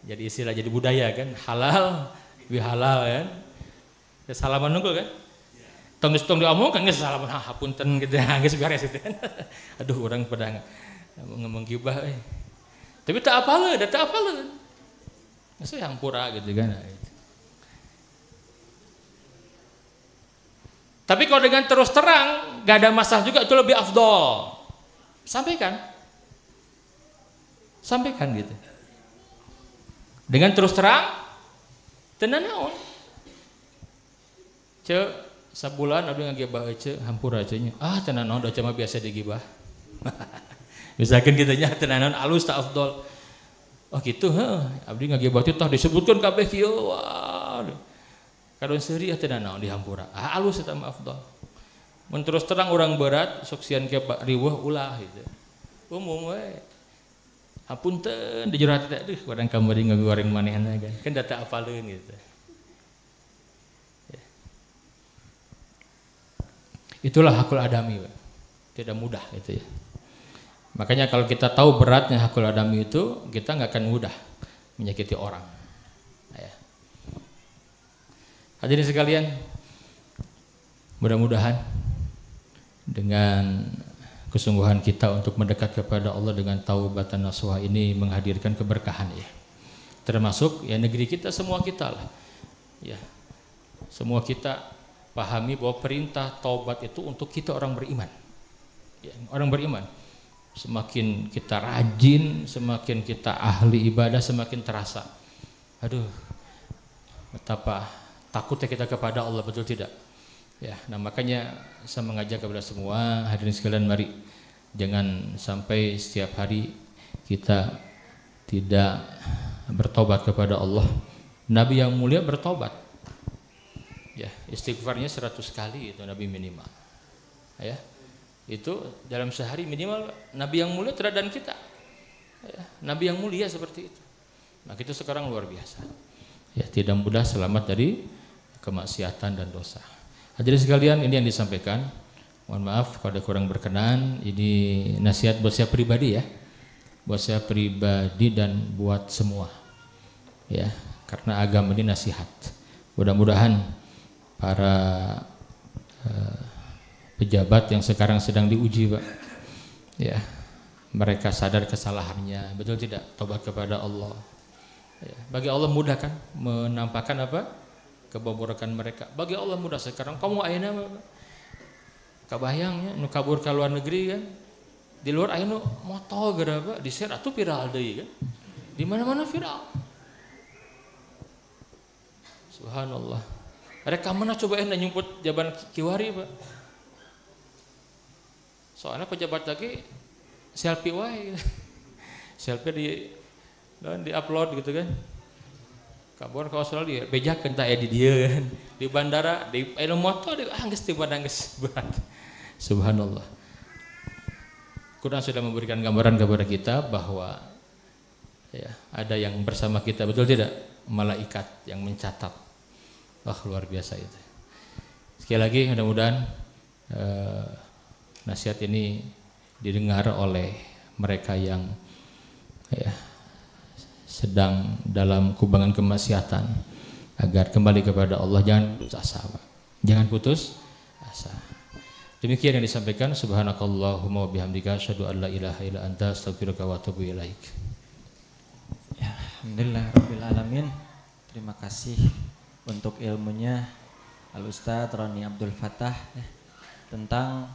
Speaker 1: Jadi istilah jadi budaya kan, halal wi halal kan. Ya, salaman nunggu kan? Tong diomongkan geus salaman hapunten gitu geus beres itu kan. Aduh urang pada ngomong gibah euy. Tapi tak apal, da tak apal. Geus hampura gitu kan. Tapi kalau dengan terus terang gak ada masalah juga, itu lebih afdol. Sampaikan gitu. Dengan terus terang tenan naon? Sabulan abdi ngagibah ece hampura ece nya. Ah tenan naon da mah biasa digibah. Misalkan kita nya tenan naon alus ta afdol. Oh gitu heuh, abdi ngagibah teh tah disebutkeun kabeh kieu. Waduh. Kadon seuri tenan naon di hampura. Ah alus eta mah afdol. Mun terus terang urang berat sok sieun ke riweuh ulah gitu. Umum we. Hapunten di jero hati teh aduh kadang kamari ngagoreng manehna kan. Kan da teu apaleun gitu. Itulah hakul adami, Pak. Tidak mudah gitu ya. Makanya kalau kita tahu beratnya hakul adami itu, kita nggak akan mudah menyakiti orang. Ya. Hadirin sekalian, mudah-mudahan dengan kesungguhan kita untuk mendekat kepada Allah dengan taubatan nasuha ini menghadirkan keberkahan ya. Termasuk ya negeri kita, semua kita lah. Ya. Semua kita pahami bahwa perintah taubat itu untuk kita orang beriman. Ya, orang beriman. Semakin kita rajin, semakin kita ahli ibadah, semakin terasa. Aduh, betapa takutnya kita kepada Allah, betul tidak? Ya, nah makanya saya mengajak kepada semua hadirin sekalian, mari jangan sampai setiap hari kita tidak bertobat kepada Allah. Nabi yang mulia bertobat. Ya, istighfarnya 100 kali itu Nabi minimal. Ya. Itu dalam sehari minimal. Nabi yang mulia teladan kita. Ya, Nabi yang mulia seperti itu. Nah, itu sekarang luar biasa. Ya, tidak mudah selamat dari kemaksiatan dan dosa. Hadirin sekalian, ini yang disampaikan. Mohon maaf kalau ada kurang berkenan. Ini nasihat buat saya pribadi ya. Buat saya pribadi dan buat semua. Ya, karena agama ini nasihat. Mudah-mudahan para pejabat yang sekarang sedang diuji, Pak, ya, mereka sadar kesalahannya, betul tidak? Tobat kepada Allah. Ya, bagi Allah mudah kan menampakkan apa? Kebobrokan mereka. Bagi Allah mudah. Sekarang kamu ayeuna kabayangnya nu kabur ke luar negeri kan? Di luar ayeuna moto gara apa? Di-share atuh viral deui kan? Di mana-mana viral. Subhanallah. Mereka mana coba nyumput jaban kiwari, Pak. Soalnya pejabat lagi selfie wae. Selfie di upload gitu kan. Kabur ke Australia, bejakeun tah di dieu kan. Di bandara, di motor di geus di badan geus berat. Subhanallah. Quran sudah memberikan gambaran kepada kita bahwa ya, ada yang bersama kita, betul tidak? Malaikat yang mencatat. Wah, luar biasa itu. Sekali lagi mudah-mudahan nasihat ini didengar oleh mereka yang ya, sedang dalam kubangan kemaksiatan, agar kembali kepada Allah. Jangan putus asa, Pak. Jangan putus asa. Demikian yang disampaikan. Subhanakallahumma wa bihamdika asyhadu an la ilaha illa anta astaghfiruka wa atubu ilaik.
Speaker 2: Ya, alhamdulillah rabbil alamin. Terima kasih untuk ilmunya Al Ustadz Roni Abdul Fattah ya, tentang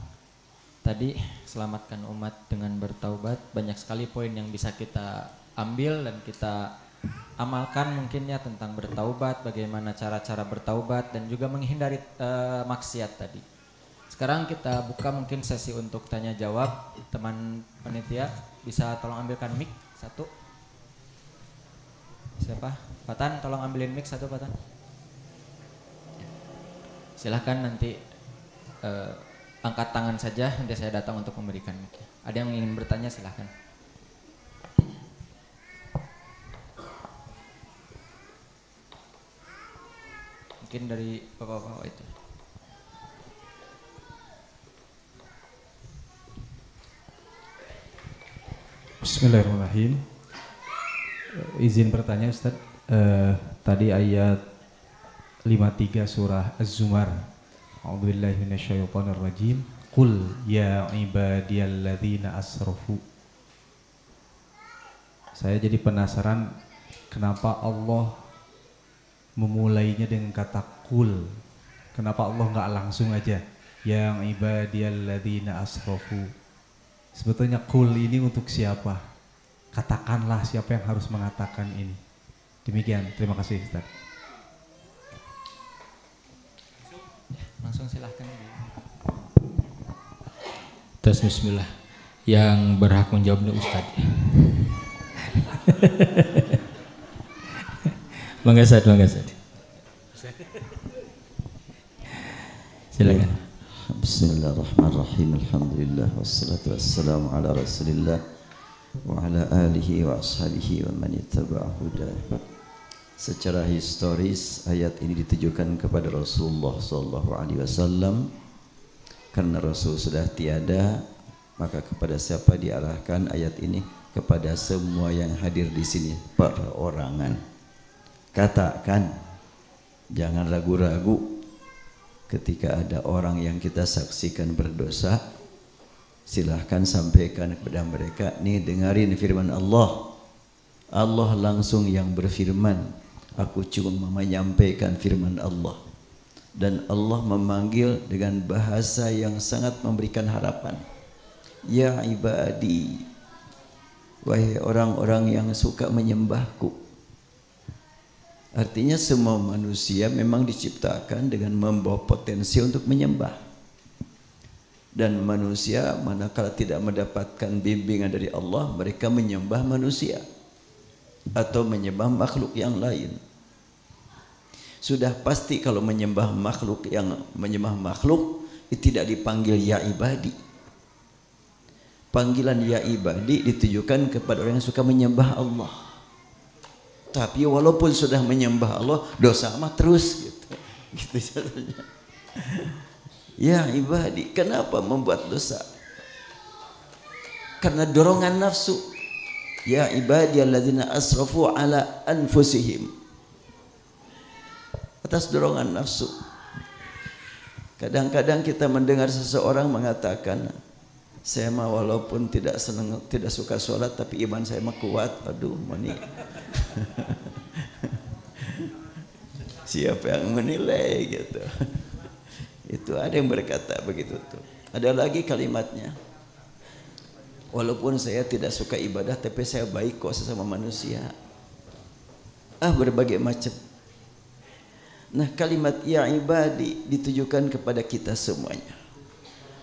Speaker 2: tadi selamatkan umat dengan bertaubat. Banyak sekali poin yang bisa kita ambil dan kita amalkan mungkin ya, tentang bertaubat, bagaimana cara-cara bertaubat dan juga menghindari maksiat tadi. Sekarang kita buka mungkin sesi untuk tanya jawab. Teman panitia bisa tolong ambilkan mic satu. Siapa? Patan, tolong ambilin mic satu, Patan. Silahkan nanti angkat tangan saja, nanti saya datang untuk memberikan mic. Ada yang ingin bertanya silahkan. Mungkin dari bapak-bapak itu.
Speaker 3: Bismillahirrahmanirrahim. Izin bertanya Ustaz, tadi ayat 53 surah Az-Zumar. A'udzubillahi minasyaitonirrajim. Qul ya ibadiyalladzina asrafu. Saya jadi penasaran kenapa Allah memulainya dengan kata qul. Kenapa Allah enggak langsung aja ya ibadiyalladzina asrafu. Sebetulnya qul ini untuk siapa? Katakanlah, siapa yang harus mengatakan ini. Demikian, terima kasih Ustaz.
Speaker 2: Langsung silahkan.
Speaker 1: Tes bismillah. Yang berhak menjawabnya Ustaz. Mangga Ustaz. Silakan.
Speaker 4: Bismillahirrahmanirrahim. Alhamdulillah wassalatu wassalamu ala Rasulillah wa ala alihi wa ashabihi wa man ittaba'a hudah. Secara historis ayat ini ditujukan kepada Rasulullah sallallahu alaihi wasallam. Karena Rasul sudah tiada, maka kepada siapa diarahkan ayat ini? Kepada semua yang hadir di sini, perorangan. Katakan, jangan ragu-ragu ketika ada orang yang kita saksikan berdosa, silahkan sampaikan kepada mereka, nih dengarin firman Allah. Allah langsung yang berfirman, aku cuma menyampaikan firman Allah. Dan Allah memanggil dengan bahasa yang sangat memberikan harapan. Ya ibadi, wahai orang-orang yang suka menyembahku. Artinya semua manusia memang diciptakan dengan membawa potensi untuk menyembah. Dan manusia manakala tidak mendapatkan bimbingan dari Allah, mereka menyembah manusia atau menyembah makhluk yang lain. Sudah pasti kalau menyembah makhluk itu tidak dipanggil ya ibadi. Panggilan ya ibadi ditujukan kepada orang yang suka menyembah Allah. Tapi walaupun sudah menyembah Allah, dosa mah terus gitu. Gitu saja. Ya ibadi, kenapa membuat dosa? Karena dorongan nafsu. Ya ibadi alladzina asrafu ala anfusihim. Atas dorongan nafsu. Kadang-kadang kita mendengar seseorang mengatakan, saya mah walaupun tidak senang, tidak suka sholat, tapi iman saya mah kuat. Aduh, mani. Siapa yang menilai gitu? Itu ada yang berkata begitu tuh. Ada lagi kalimatnya. Walaupun saya tidak suka ibadah, tapi saya baik kok sesama manusia. Berbagai macam. Nah, kalimat ya ibadi ditujukan kepada kita semuanya.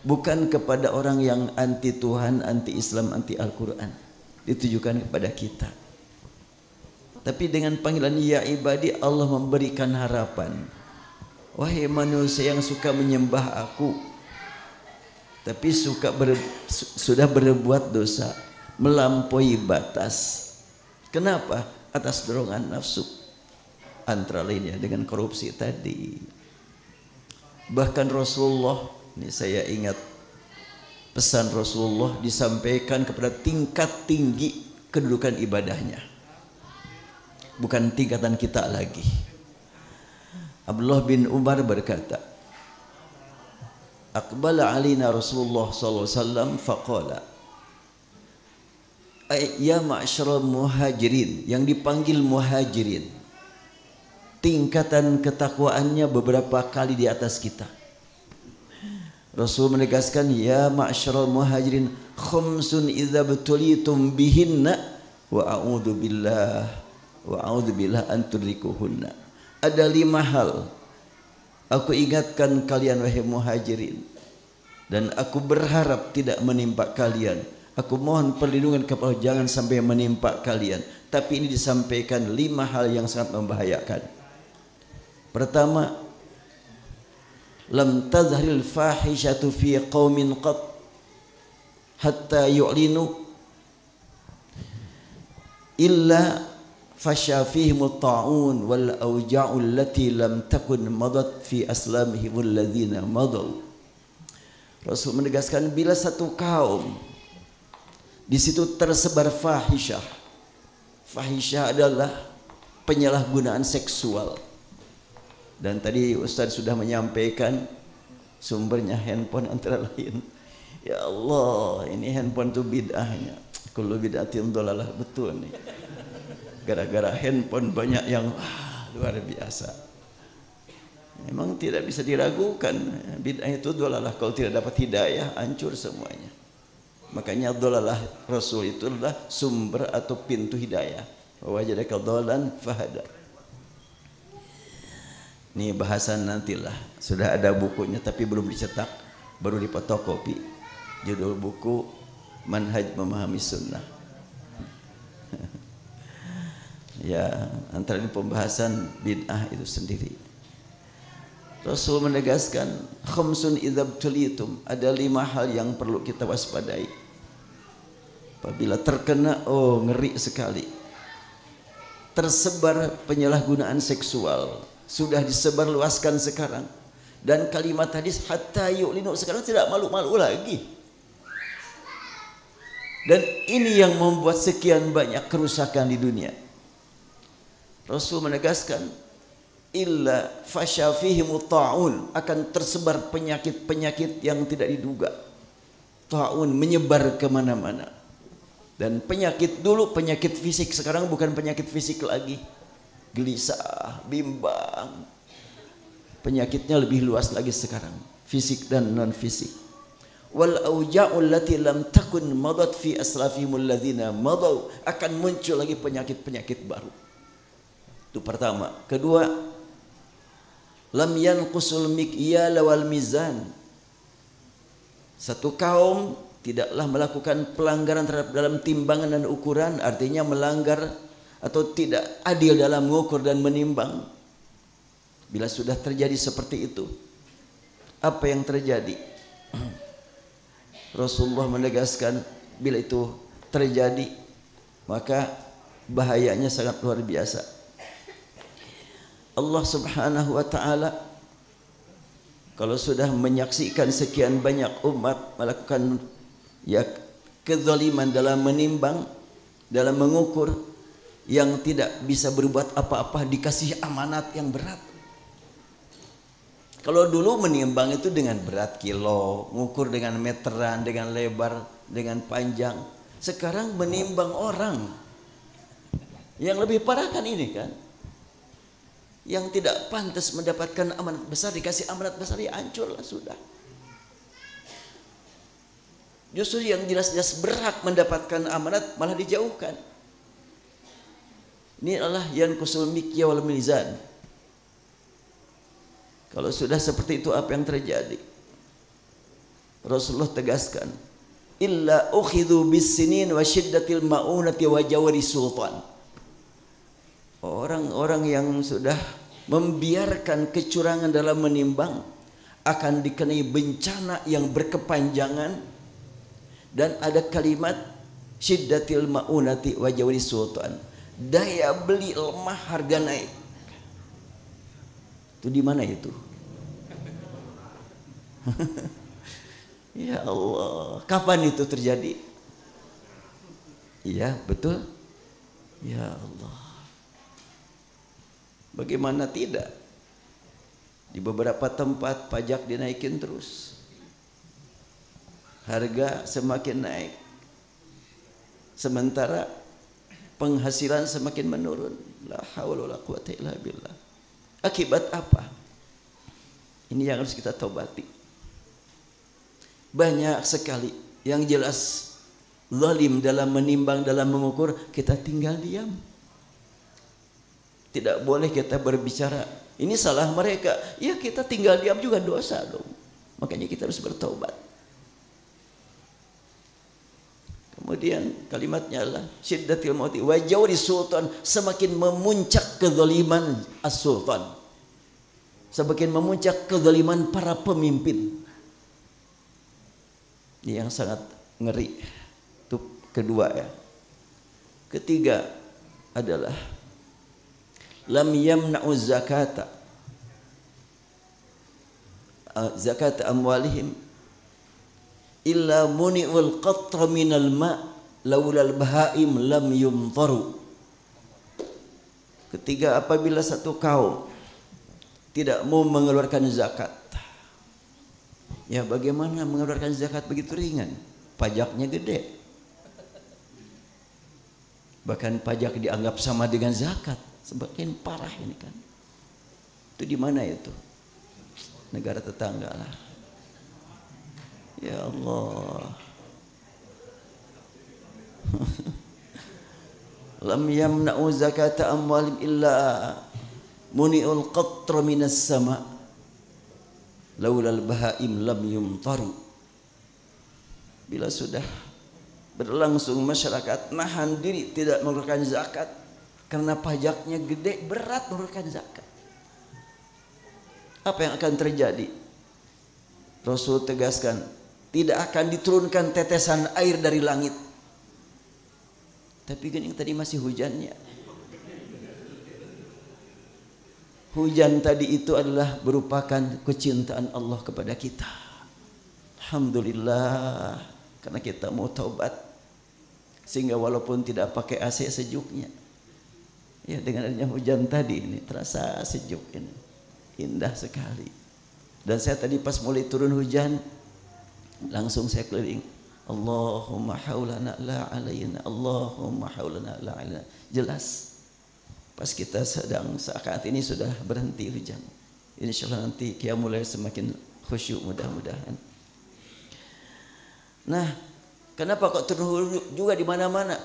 Speaker 4: Bukan kepada orang yang anti Tuhan, anti Islam, anti Al-Quran. Ditujukan kepada kita. Tapi dengan panggilan ya ibadi, Allah memberikan harapan. Wahai manusia yang suka menyembah aku, tapi sudah berbuat dosa, melampaui batas. Kenapa? Atas dorongan nafsu. Antara lainnya dengan korupsi tadi. Bahkan Rasulullah, ini saya ingat pesan Rasulullah disampaikan kepada tingkat tinggi kedudukan ibadahnya. Bukan tingkatan kita lagi. Abdullah bin Umar berkata, Aqbala alina Rasulullah sallallahu alaihi wasallam faqala, ya ma'syaral muhajirin, yang dipanggil muhajirin, tingkatan ketakwaannya beberapa kali di atas kita. Rasul menegaskan, ya ma'syaral muhajirin, khamsun idza btulitum bihinna wa a'udzu billah an tudrikuhunna. Ada 5 hal aku ingatkan kalian wahai muhajirin, dan aku berharap tidak menimpa kalian. Aku mohon perlindungan kepada jangan sampai menimpa kalian. Tapi ini disampaikan 5 hal yang sangat membahayakan. Pertama, lam tazharil fahishatu fi qaumin qat hatta yu'linu illa fasha fihim at-ta'un wal awja'u allati lam takun madat fi aslamihim alladhina madaw. Rasul menegaskan, bila satu kaum di situ tersebar fahisyah. Fahisyah adalah penyalahgunaan seksual. Dan tadi Ustaz sudah menyampaikan sumbernya handphone antara lain. Ya Allah, ini handphone itu bid'ahnya. Kullu bid'atin dhalalah, betul nih. Gara-gara handphone banyak yang luar biasa. Memang tidak bisa diragukan, bid'ah itu dhalalah. Kalau tidak dapat hidayah, hancur semuanya. Makanya dhalalah Rasul itu adalah sumber atau pintu hidayah. Wa wajadaka dhalan fahada. Ini bahasan nantilah. Sudah ada bukunya tapi belum dicetak, baru difotokopi. Judul buku Manhaj Memahami Sunnah. Ya, antara ini pembahasan bid'ah itu sendiri. Rasul menegaskan, khamsun idza btulitum, ada 5 hal yang perlu kita waspadai. Apabila terkena, ngeri sekali. Tersebar penyalahgunaan seksual, sudah disebarluaskan sekarang. Dan kalimat hadis hatta yu'linu, sekarang tidak malu-malu lagi. Dan ini yang membuat sekian banyak kerusakan di dunia. Rasul menegaskan, illa fasha fihimut ta'un, akan tersebar penyakit-penyakit yang tidak diduga. Ta'un menyebar kemana-mana. Dan penyakit dulu penyakit fisik, sekarang bukan penyakit fisik lagi. Gelisah, bimbang, penyakitnya lebih luas lagi sekarang, fisik dan non fisik. Wal auja'u allati lam takun madat fi aslafihimul ladzina madaw, akan muncul lagi penyakit-penyakit baru. Itu pertama. Kedua, lam yanqusul mikyal wal mizan. Satu kaum tidaklah melakukan pelanggaran terhadap dalam timbangan dan ukuran, artinya melanggar atau tidak adil dalam mengukur dan menimbang. Bila sudah terjadi seperti itu, apa yang terjadi? Rasulullah menegaskan, bila itu terjadi maka bahayanya sangat luar biasa. Allah Subhanahu wa taala kalau sudah menyaksikan sekian banyak umat melakukan kezaliman dalam menimbang, dalam mengukur, yang tidak bisa berbuat apa-apa, dikasih amanat yang berat. Kalau dulu menimbang itu dengan berat kilo, mengukur dengan meteran, dengan lebar, dengan panjang. Sekarang menimbang orang. Yang lebih parah kan ini kan, yang tidak pantas mendapatkan amanat besar dikasih amanat besar, ya hancurlah sudah. Justru yang jelas-jelas berhak mendapatkan amanat malah dijauhkan. Ini adalah yanqusul mikya wal mizan. Kalau sudah seperti itu, apa yang terjadi? Rasulullah tegaskan, illa ukhidhu bis sinin wa shiddatil maunati wa jawari sultan. Orang-orang yang sudah membiarkan kecurangan dalam menimbang akan dikenai bencana yang berkepanjangan, dan ada kalimat shiddatil maunati wa jawari sultan. Daya beli lemah, harga naik. Itu di mana itu? Ya Allah, kapan itu terjadi? Iya, betul. Ya Allah. Bagaimana tidak? Di beberapa tempat pajak dinaikin terus. Harga semakin naik. Sementara penghasilan semakin menurun. La haula wala quwata illa billah. Akibat apa? Ini yang harus kita taubati. Banyak sekali yang jelas zalim dalam menimbang, dalam mengukur, kita tinggal diam. Tidak boleh kita berbicara, ini salah mereka. Ya, kita tinggal diam juga dosa dong. Makanya kita harus bertaubat. Kemudian kalimatnya adalah syiddatil mauti wa jawri sultan, semakin memuncak kezaliman as-sultan. Semakin memuncak kezaliman para pemimpin. Ini yang sangat ngeri. Itu kedua ya. Ketiga adalah lam yamna'u zakata amwalihim illa muni'ul qatra minal ma' laulal bahaim lam yumtaru. Ketiga, apabila satu kaum tidak mau mengeluarkan zakat, ya bagaimana mengeluarkan zakat begitu ringan? Pajaknya gede. Bahkan pajak dianggap sama dengan zakat. Semakin parah ini kan. Itu di mana itu? Negara tetangga lah. Ya Allah. Lam yamna'u zakata amwalim illa muni'ul qatra minas sama' laulal bahaim lam yumtaru. Bila sudah berlangsung masyarakat nahan diri tidak mengeluarkan zakat karena pajaknya gede, berat mengeluarkan zakat, apa yang akan terjadi? Rasul tegaskan, tidak akan diturunkan tetesan air dari langit. Tapi kan yang tadi masih hujannya. Hujan tadi itu adalah merupakan kecintaan Allah kepada kita. Alhamdulillah, karena kita mau taubat, sehingga walaupun tidak pakai AC sejuknya, ya dengan adanya hujan tadi ini terasa sejuk ini, indah sekali. Dan saya tadi pas mulai turun hujan, langsung saya keliling, Allahumma haulana la alaina, Allahumma haulana la alaina. Jelas pas kita sedang saat ini sudah berhenti hujan. Insyaallah nanti qiyamul lail semakin khusyuk mudah-mudahan. Nah, kenapa kok terus juga di mana-mana?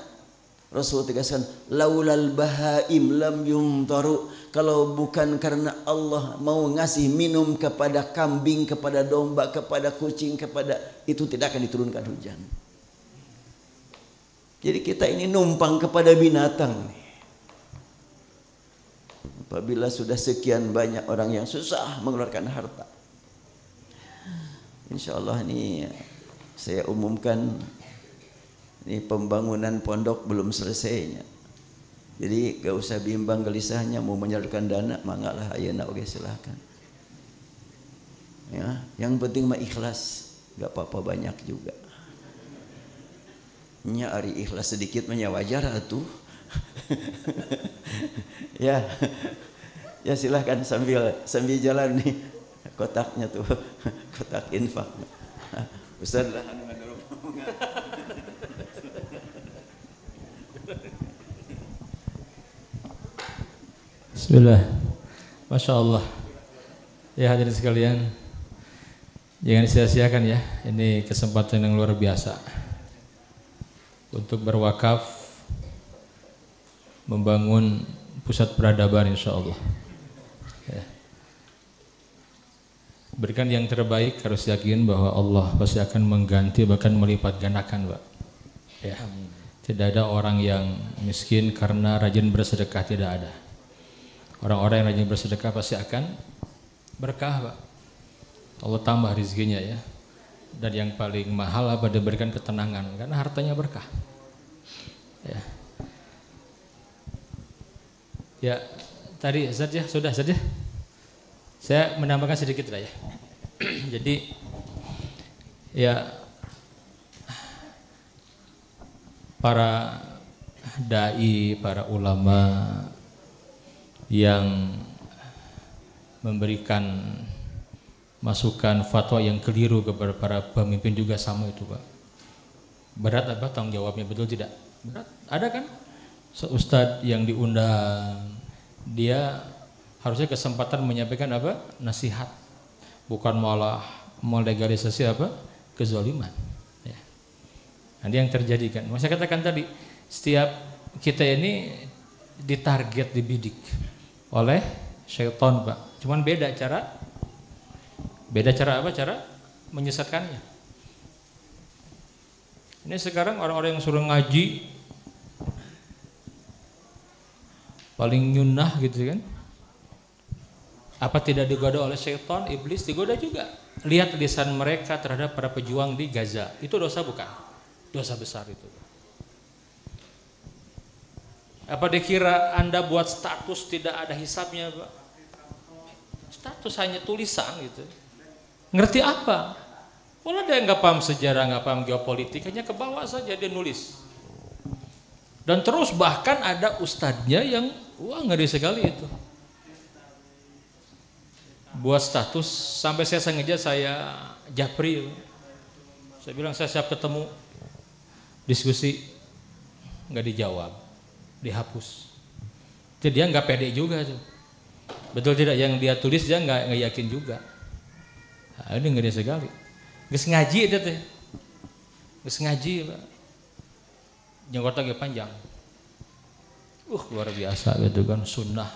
Speaker 4: Rasul tegaskan, laulal bahaim lam yumtaru. Kalau bukan karena Allah mau ngasih minum kepada kambing, kepada domba, kepada kucing, kepada itu tidak akan diturunkan hujan. Jadi kita ini numpang kepada binatang. Apabila sudah sekian banyak orang yang susah mengeluarkan harta, insyaallah ini saya umumkan, ini pembangunan pondok belum selesainya. Jadi gak usah bimbang gelisahnya mau menyalurkan dana, mangalah ayeuna oge silakan. Ya, yang penting mah ikhlas, gak apa-apa banyak juga. Nya ari ikhlas sedikit mah nya wajar atuh. Ya. Ya silahkan sambil jalan nih kotaknya tuh, kotak infak. Ustaz lah anu ngadorong.
Speaker 1: Bismillah. Masya Allah. Ya hadirin sekalian, jangan sia-siakan ya, ini kesempatan yang luar biasa untuk berwakaf membangun pusat peradaban insya Allah. Ya. Berikan yang terbaik, harus yakin bahwa Allah pasti akan mengganti bahkan melipat gandakan, Pak. Ya. Tidak ada orang yang miskin karena rajin bersedekah, tidak ada. Orang-orang yang rajin bersedekah pasti akan berkah, Pak. Allah tambah rezekinya ya. Dan yang paling mahal apa? Diberikan ketenangan karena hartanya berkah. Ya. Ya, tadi Ustaz ya, sudah Ustaz ya. Saya menambahkan sedikit lah ya. Jadi ya para dai, para ulama yang memberikan masukan fatwa yang keliru kepada para pemimpin juga sama itu, Pak. Berat apa tanggung jawabnya, betul tidak? Berat. Ada kan ustadz yang diundang, dia harusnya kesempatan menyampaikan apa? Nasihat, bukan malah melegalisasi apa? Kezaliman. Ya. Nanti yang terjadi kan, saya katakan tadi, setiap kita ini ditarget, dibidik oleh syaitan, Pak. Cuman beda cara apa? Cara menyesatkannya. Ini sekarang orang-orang yang suruh ngaji paling nyunah gitu kan, apa tidak digoda oleh syaitan, iblis digoda juga. Lihat lisan mereka terhadap para pejuang di Gaza, itu dosa bukan? Dosa besar itu. Apa dikira Anda buat status tidak ada hisabnya, Pak? Status hanya tulisan gitu. Ngerti apa? Walau dia nggak paham sejarah, nggak paham geopolitik, hanya ke bawah saja dia nulis. Dan terus bahkan ada ustadznya yang wah ngeri sekali itu. Buat status sampai saya sengaja saya japri. Saya bilang saya siap ketemu, diskusi, nggak dijawab, dihapus. Jadi dia nggak pede juga tuh. Betul tidak? Yang dia tulis dia nggak yakin juga. Nah, ini ngeri sekali. Geus ngaji itu teh. Geus ngaji, Pak. Jenggotnya panjang. Luar biasa gitu kan, sunnah.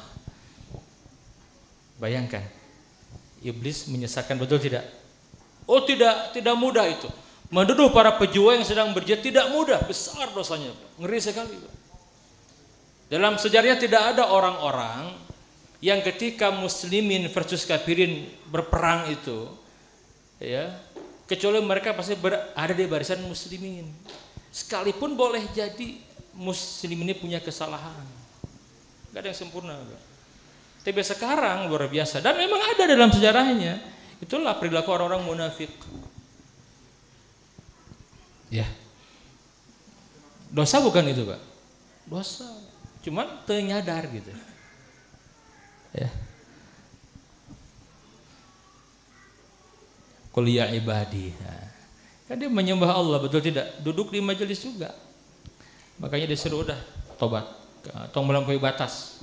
Speaker 1: Bayangkan, iblis menyesatkan, betul tidak? Oh tidak mudah itu. Menuduh para pejuang yang sedang berjihad tidak mudah, besar dosanya, ngeri sekali. Dalam sejarahnya tidak ada orang-orang yang ketika muslimin versus kafirin berperang itu, ya, kecuali mereka pasti berada di barisan muslimin. Sekalipun boleh jadi muslim ini punya kesalahan, nggak ada yang sempurna. Tapi sekarang luar biasa, dan memang ada dalam sejarahnya. Itulah perilaku orang-orang munafik. Ya, dosa bukan itu, Pak? Dosa, cuman ternyadar gitu. Ya. Qul ya ibadi. Kan dia menyembah Allah, betul tidak? Duduk di majelis juga. Makanya disuruh udah tobat atau melampaui batas.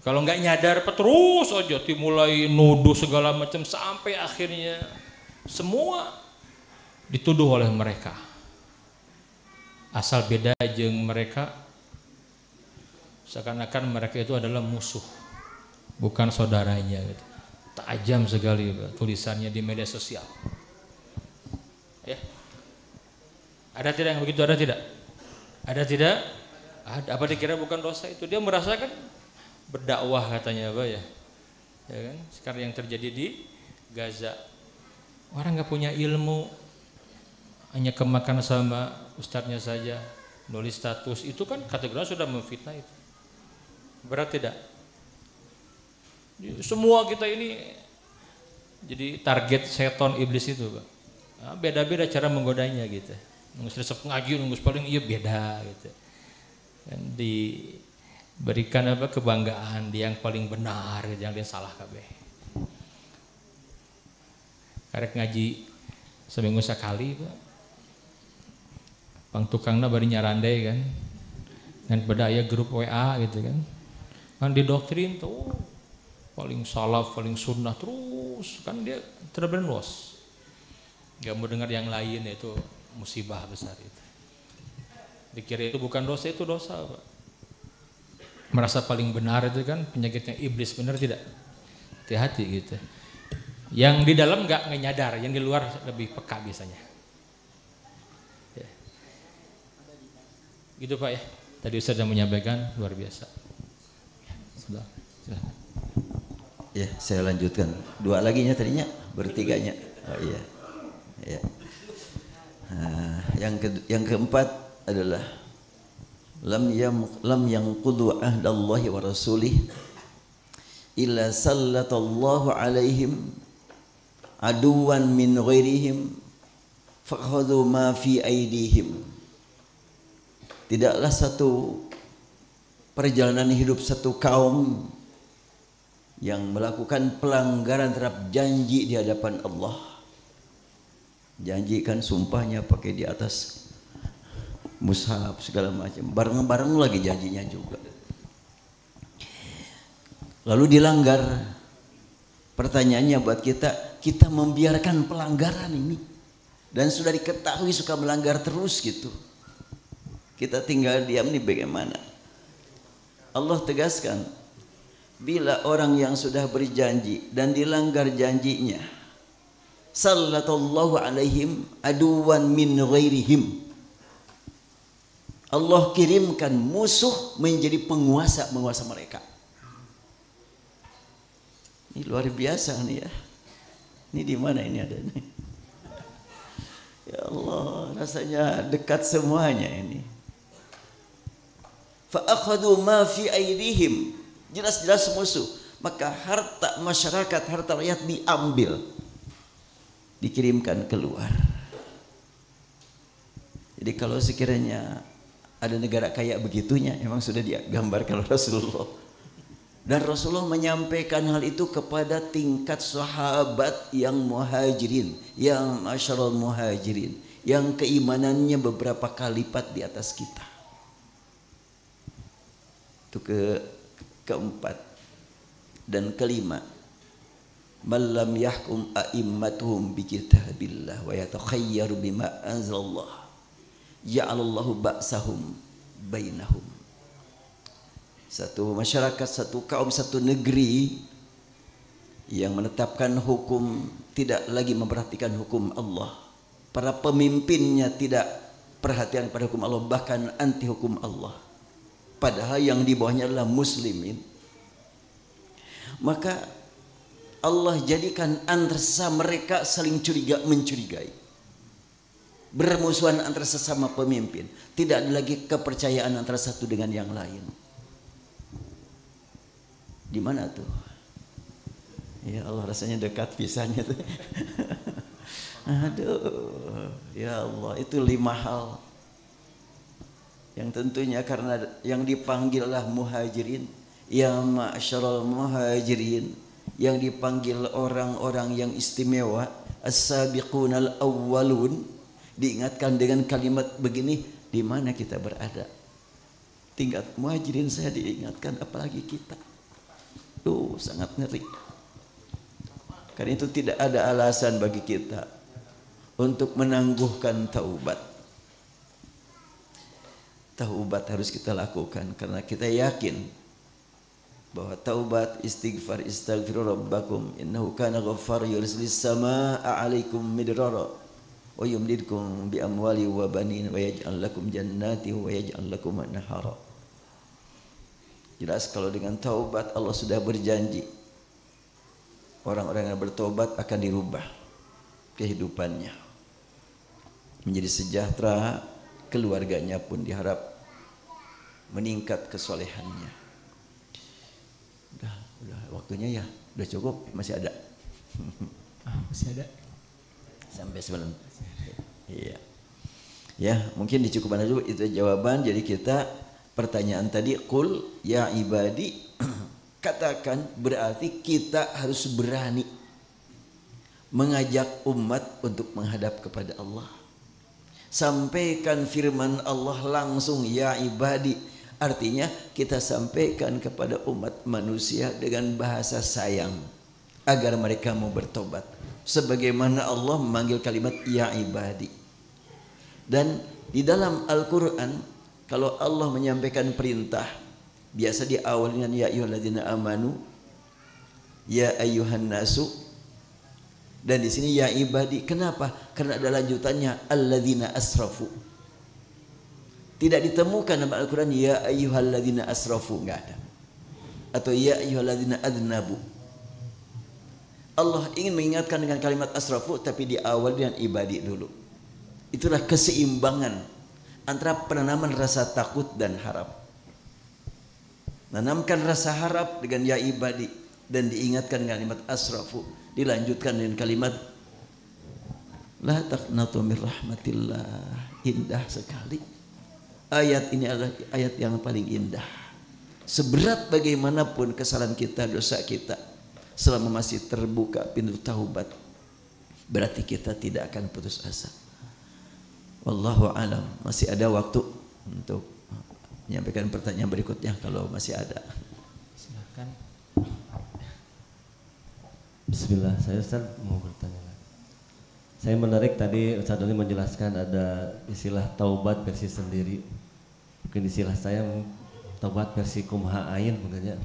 Speaker 1: Kalau nggak nyadar terus aja dimulai nuduh segala macam sampai akhirnya semua dituduh oleh mereka. Asal beda jeung mereka, seakan-akan mereka itu adalah musuh, bukan saudaranya gitu. Tajam sekali tulisannya di media sosial. Ya. Ada tidak yang begitu? Ada tidak? Ada tidak? Ada. Apa dikira bukan dosa itu? Dia merasakan berdakwah katanya apa ya? Ya kan? Sekarang yang terjadi di Gaza. Orang nggak punya ilmu, hanya kemakan sama ustadznya saja, nulis status itu kan kategorinya sudah memfitnah itu. Berat tidak? Semua kita ini jadi target seton iblis itu, Pak. Nah, beda-beda cara menggodanya gitu. Nunggu resep ngaji, nunggu paling iya beda gitu. Dan diberikan apa kebanggaan dia yang paling benar, jangan dia salah kabeh. Karek ngaji seminggu sekali, Pak. Pang tukangna bari nyarandai kan. Dan pada aya grup WA gitu kan. Kan didoktrin tuh paling salaf, paling sunnah terus kan dia terbenlos. Gak mau dengar yang lain, itu musibah besar itu. Dikira itu bukan dosa, itu dosa, Pak. Merasa paling benar itu kan penyakitnya iblis, benar tidak? Hati-hati gitu. Yang di dalam nggak nyadar, yang di luar lebih peka biasanya. Ya. Gitu Pak ya. Tadi Ustaz sudah menyampaikan luar biasa. Sudah. Silakan.
Speaker 4: Ya, saya lanjutkan. Dua lagi nya tadinya, bertiganya. Oh iya. Ya. Yang keempat adalah lam yanqudu ahdallahi wa rasulih illa sallatallahu alaihim aduwan min ghairihim fakhadhu ma fi aidihim. Tidaklah satu perjalanan hidup satu kaum yang melakukan pelanggaran terhadap janji di hadapan Allah. Janji kan sumpahnya pakai di atas mushaf segala macam, bareng-bareng lagi janjinya juga. Lalu dilanggar. Pertanyaannya buat kita membiarkan pelanggaran ini dan sudah diketahui suka melanggar terus gitu. Kita tinggal diam nih bagaimana? Allah tegaskan, bila orang yang sudah berjanji dan dilanggar janjinya, sallallahu alaihim aduwan min ghairihim. Allah kirimkan musuh menjadi penguasa mereka. Ini luar biasa nih ya. Ini di mana ini ada nih? Ya Allah, rasanya dekat semuanya ini. Fa akhadhu ma fi aydihim. Jelas-jelas musuh. Maka harta masyarakat, harta rakyat diambil. Dikirimkan keluar. Jadi kalau sekiranya ada negara kayak begitunya, memang sudah digambarkan Rasulullah. Dan Rasulullah menyampaikan hal itu kepada tingkat sahabat yang muhajirin, yang masyarul muhajirin, yang keimanannya beberapa kali lipat di atas kita. Itu keempat. Dan kelima, man lam yahkum a'immatuhum bi kitabillah wa yatakhayyaru bima anzalallah ja'alallahu ba'sahum bainahum. Satu masyarakat, satu kaum, satu negeri yang menetapkan hukum, tidak lagi memperhatikan hukum Allah. Para pemimpinnya tidak perhatian pada hukum Allah, bahkan anti hukum Allah. Padahal yang di bawahnya adalah muslimin. Maka Allah jadikan antara sesama mereka saling curiga mencurigai. Bermusuhan antara sesama pemimpin. Tidak ada lagi kepercayaan antara satu dengan yang lain. Di mana tuh? Ya Allah, rasanya dekat pisahnya tuh. Aduh, ya Allah, itu 5 hal yang tentunya karena yang dipanggillah muhajirin, ya ma'syarul muhajirin, yang dipanggil orang-orang yang istimewa, as-sabiqunal awwalun, diingatkan dengan kalimat begini, di mana kita berada? Tingkat muhajirin saya diingatkan, apalagi kita. sangat ngeri. Karena itu tidak ada alasan bagi kita untuk menangguhkan taubat. Taubat harus kita lakukan karena kita yakin bahwa taubat, istighfar, istaghfiru rabbakum innahu kana ghaffar yursilis samaa'a 'alaikum midrara wa yumdidkum bi amwali wa banin wa yaj'al lakum jannati wa yaj'al lakum anhara. Jelas kalau dengan taubat Allah sudah berjanji orang-orang yang bertobat akan dirubah kehidupannya menjadi sejahtera, keluarganya pun diharap meningkat kesolehannya. Udah waktunya ya, udah cukup, masih ada.
Speaker 2: Masih ada.
Speaker 4: Sampai sebelum. Iya. Ya, mungkin dicukupkan dulu itu jawaban. Jadi kita pertanyaan tadi, qul ya ibadi, katakan berarti kita harus berani mengajak umat untuk menghadap kepada Allah. Sampaikan firman Allah langsung, ya ibadi. Artinya kita sampaikan kepada umat manusia dengan bahasa sayang agar mereka mau bertobat. Sebagaimana Allah memanggil kalimat ya ibadi. Dan di dalam Al-Quran kalau Allah menyampaikan perintah biasa diawali dengan ya ayyuhalladzina amanu, ya ayyuhan nasu, dan di sini ya ibadi. Kenapa? Karena ada lanjutannya alladzina asrafu. Tidak ditemukan dalam Al-Quran ya ayyuhalladzina asrafu, enggak ada. Atau ya ayyuhalladzina adnabu. Allah ingin mengingatkan dengan kalimat asrafu tapi diawali dengan ibadi dulu. Itulah keseimbangan antara penanaman rasa takut dan harap. Nanamkan rasa harap dengan ya ibadi dan diingatkan dengan kalimat asrafu, dilanjutkan dengan kalimat la taqnatu min rahmatillah. Indah sekali. Ayat ini adalah ayat yang paling indah. Seberat bagaimanapun kesalahan kita, dosa kita, selama masih terbuka pintu taubat, berarti kita tidak akan putus asa. Wallahu alam. Masih ada waktu untuk menyampaikan pertanyaan berikutnya kalau masih ada.
Speaker 2: Silakan.
Speaker 5: Bismillah, saya Ustaz mau bertanya. Saya menarik tadi Ustaz Doni menjelaskan ada istilah taubat versi sendiri. Mungkin istilah saya taubat versi kumha ain mungkinnya.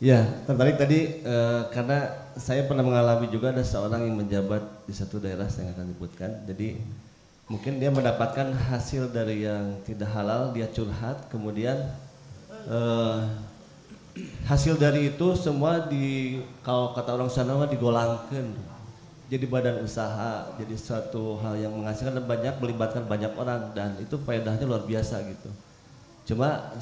Speaker 5: Ya, tertarik tadi karena saya pernah mengalami juga ada seorang yang menjabat di satu daerah saya akan sebutkan. Jadi mungkin dia mendapatkan hasil dari yang tidak halal, dia curhat, kemudian hasil dari itu semua kalau kata orang sana digolangkan. Jadi badan usaha, jadi suatu hal yang menghasilkan dan melibatkan banyak orang dan itu faedahnya luar biasa gitu. Cuma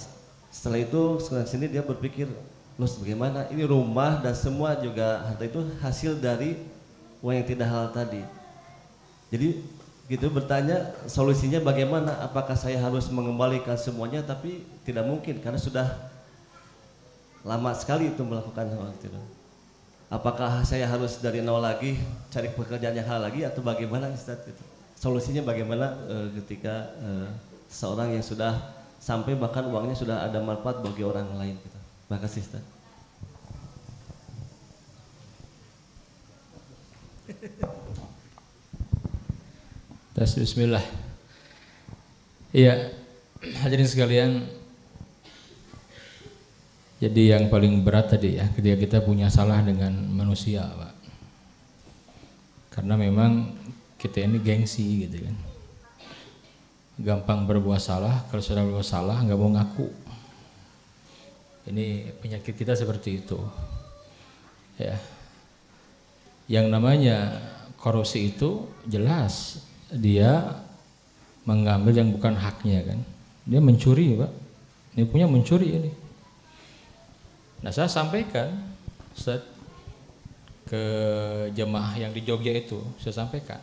Speaker 5: setelah itu sini dia berpikir, loh bagaimana ini rumah dan semua juga harta itu hasil dari uang yang tidak halal tadi. Jadi gitu bertanya solusinya bagaimana? Apakah saya harus mengembalikan semuanya? Tapi tidak mungkin karena sudah lama sekali itu melakukan hal itu. Apakah saya harus dari nol lagi cari pekerjaan yang halal lagi atau bagaimana Ustaz? Gitu. Solusinya bagaimana ketika seorang yang sudah sampai bahkan uangnya sudah ada manfaat bagi orang lain gitu. Terima kasih Ustaz.
Speaker 1: Bismillah. Iya, hadirin sekalian. Jadi yang paling berat tadi ya, ketika kita punya salah dengan manusia, Pak. Karena memang kita ini gengsi gitu kan. Gampang berbuat salah, kalau sudah berbuat salah nggak mau ngaku. Ini penyakit kita seperti itu. Ya. Yang namanya korupsi itu jelas dia mengambil yang bukan haknya kan. Dia mencuri, Pak. Ini punya mencuri ini. Nah saya sampaikan ke jemaah yang di Jogja itu, saya sampaikan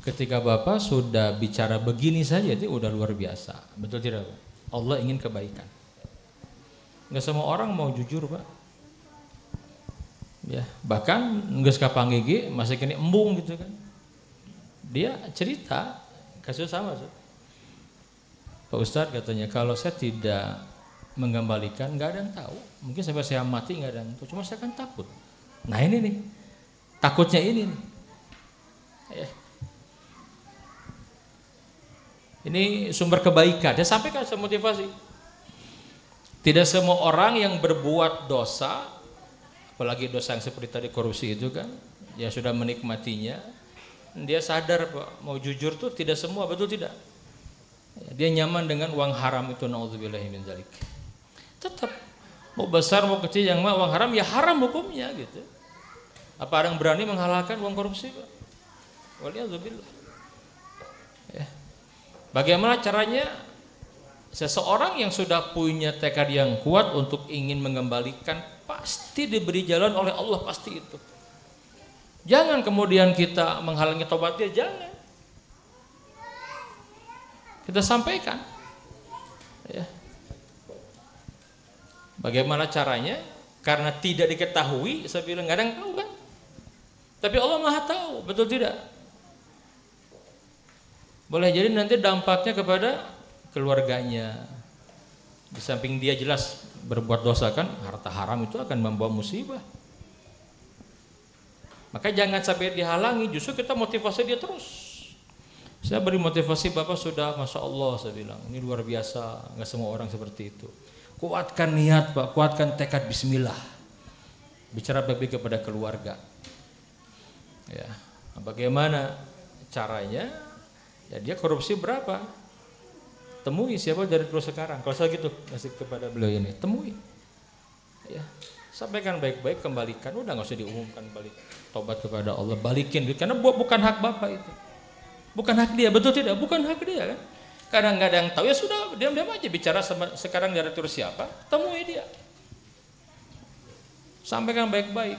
Speaker 1: ketika Bapak sudah bicara begini saja itu udah luar biasa, betul tidak Pak? Allah ingin kebaikan. Nggak semua orang mau jujur Pak. Ya, bahkan nggak sekapang gigi masih kini embung gitu kan. Dia cerita kasus sama Pak Ustadz katanya kalau saya tidak mengembalikan, nggak ada yang tahu. Mungkin sampai saya mati nggak ada yang tahu. Cuma saya kan takut. Nah ini nih, takutnya ini nih. Ini sumber kebaikan. Saya sampaikan saya motivasi. Tidak semua orang yang berbuat dosa, apalagi dosa yang seperti tadi korupsi itu kan, dia sudah menikmatinya, dia sadar Pak, mau jujur tuh tidak semua, betul tidak? Dia nyaman dengan uang haram itu, naudzubillahi min dzalik. Tetap mau besar mau kecil yang mah uang haram ya haram hukumnya gitu. Apa ada yang berani menghalalkan uang korupsi Pak? Waliyadzubillah. Ya. Bagaimana caranya? Seseorang yang sudah punya tekad yang kuat untuk ingin mengembalikan pasti diberi jalan oleh Allah, pasti itu. Jangan kemudian kita menghalangi tobat dia, jangan. Kita sampaikan. Ya. Bagaimana caranya? Karena tidak diketahui, saya bilang nggak ada yang tahu kan. Tapi Allah Maha tahu, betul tidak? Boleh jadi nanti dampaknya kepada keluarganya. Di samping dia jelas berbuat dosa kan, harta haram itu akan membawa musibah. Maka jangan sampai dihalangi, justru kita motivasi dia terus. Saya beri motivasi Bapak sudah, Masya Allah saya bilang, ini luar biasa, nggak semua orang seperti itu. Kuatkan niat Pak, kuatkan tekad bismillah. Bicara baik-baik kepada keluarga. Ya, bagaimana caranya? Ya dia korupsi berapa? Temui siapa dari terus sekarang. Kalau saya gitu kasih kepada beliau ini, temui. Ya, sampaikan baik-baik, kembalikan. Udah nggak usah diumumkan, balik tobat kepada Allah, balikin karena bukan hak Bapak itu. Bukan hak dia, betul tidak? Bukan hak dia kan. Kadang nggak ada yang tahu ya sudah diam-diam aja bicara sama sekarang dari terus siapa, temui dia. Sampaikan baik-baik.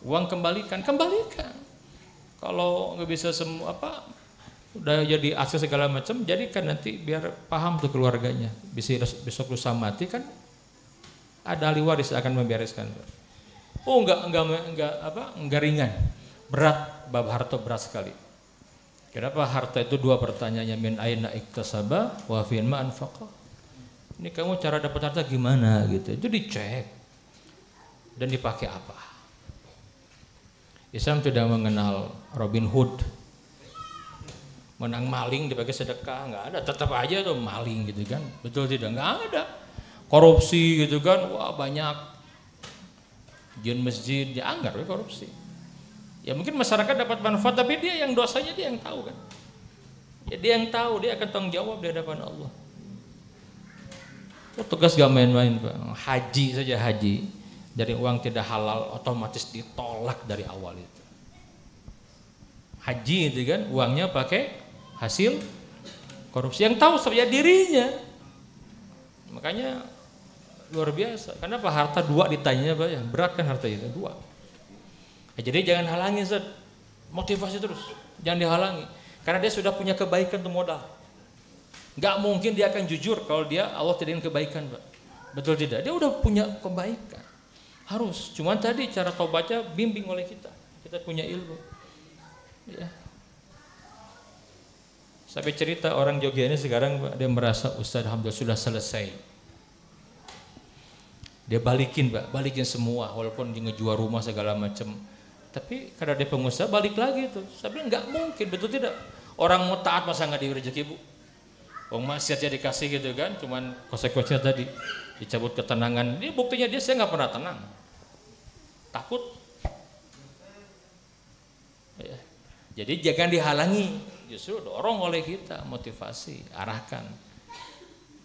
Speaker 1: Uang kembalikan. Kalau nggak bisa semua apa udah jadi akses segala macam, jadi kan nanti biar paham tuh keluarganya. Bisa besok lusa mati kan ada ahli waris akan membereskan. Oh enggak ringan, berat, bab harta berat sekali. Kenapa harta itu dua pertanyaannya, min aina iktasaba wa fin ma anfaqa. Ini kamu cara dapat harta gimana gitu, itu dicek dan dipakai apa. Islam tidak mengenal Robin Hood. Menang maling dipakai sedekah, nggak ada, tetap aja tuh maling gitu kan, betul tidak? Nggak ada. Korupsi gitu kan, wah banyak jin masjid dianggar korupsi. Ya mungkin masyarakat dapat manfaat, tapi dia yang dosanya dia yang tahu kan. Ya dia yang tahu, dia akan tanggung jawab di hadapan Allah. Oh, tugas gak main-main Pak. Haji saja haji dari uang tidak halal otomatis ditolak dari awal itu. Haji itu kan uangnya pakai hasil korupsi, yang tahu saja dirinya. Makanya luar biasa. Kenapa harta dua ditanya Pak ya? Berat kan harta itu dua. Ya, jadi jangan halangi Zat. Motivasi terus. Jangan dihalangi. Karena dia sudah punya kebaikan untuk modal. Gak mungkin dia akan jujur kalau dia Allah tidak ingin kebaikan Pak. Betul tidak? Dia udah punya kebaikan. Harus. Cuman tadi cara tobatnya bimbing oleh kita. Kita punya ilmu. Ya. Sampai cerita orang Jogja ini sekarang dia merasa Ustaz alhamdulillah sudah selesai. Dia balikin Pak, balikin semua walaupun dia ngejual rumah segala macam. Tapi karena dia pengusaha balik lagi tuh. Saya bilang nggak mungkin, betul tidak? Orang mau taat masa nggak diberi rezeki Bu? Wong maksiatnya dikasih gitu kan, cuman konsekuensinya tadi dicabut ketenangan. Ini buktinya saya nggak pernah tenang, takut. Ya. Jadi jangan dihalangi, justru dorong oleh kita, motivasi, arahkan.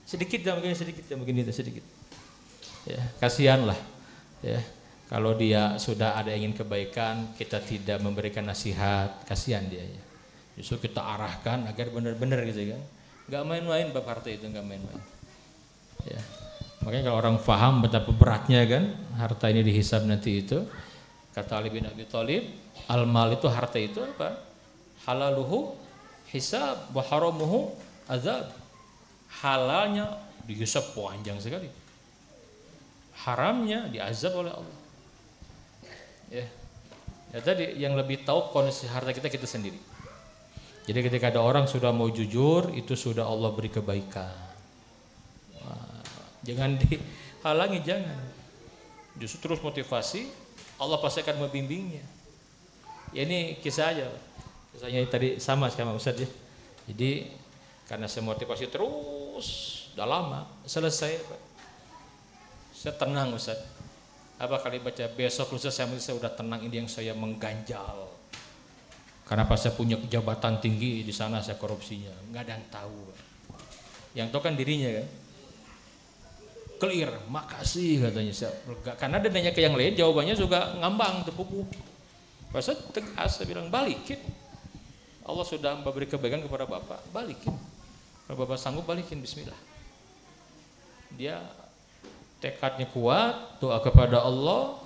Speaker 1: Sedikit ya mungkin itu sedikit. Ya, kasihanlah. Ya, kalau dia sudah ada ingin kebaikan, kita tidak memberikan nasihat, kasihan dia. Ya. Justru kita arahkan agar benar-benar gitu kan. Gak main-main bab harta itu, gak main-main. Ya. Makanya kalau orang paham betapa beratnya kan harta ini dihisab nanti itu, kata Ali bin Abi Thalib, al-mal itu harta itu apa? Halaluhu hisab wa haramuhu azab. Halalnya dihisab panjang sekali. Haramnya diazab oleh Allah. Ya. Ya tadi yang lebih tahu kondisi harta kita sendiri. Jadi ketika ada orang sudah mau jujur, itu sudah Allah beri kebaikan. Jangan dihalangi, jangan. Justru terus motivasi, Allah pasti akan membimbingnya. Ya ini kisah aja. Kisahnya tadi sama sama Ustaz ya. Jadi karena saya motivasi terus, udah lama, selesai Pak. Saya tenang Ustaz. Apa kali baca besok lusa saya udah tenang, ini yang saya mengganjal. Karena pas saya punya jabatan tinggi di sana saya korupsinya, nggak ada yang tahu. Yang tahu kan dirinya kan. Clear, makasih katanya saya. Karena dia nanya ke yang lain, jawabannya juga ngambang, terpupu. Pas saya tegas, saya bilang balikin. Allah sudah memberi kebaikan kepada Bapak, balikin. Kalau Bapak sanggup balikin, bismillah. Dia tekadnya kuat, doa kepada Allah,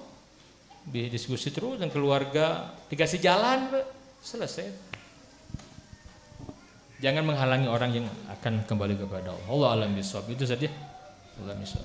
Speaker 1: diskusi terus dan keluarga dikasih jalan, selesai. Jangan menghalangi orang yang akan kembali kepada Allah. Allah alam bisawab, itu saja. Allah misal.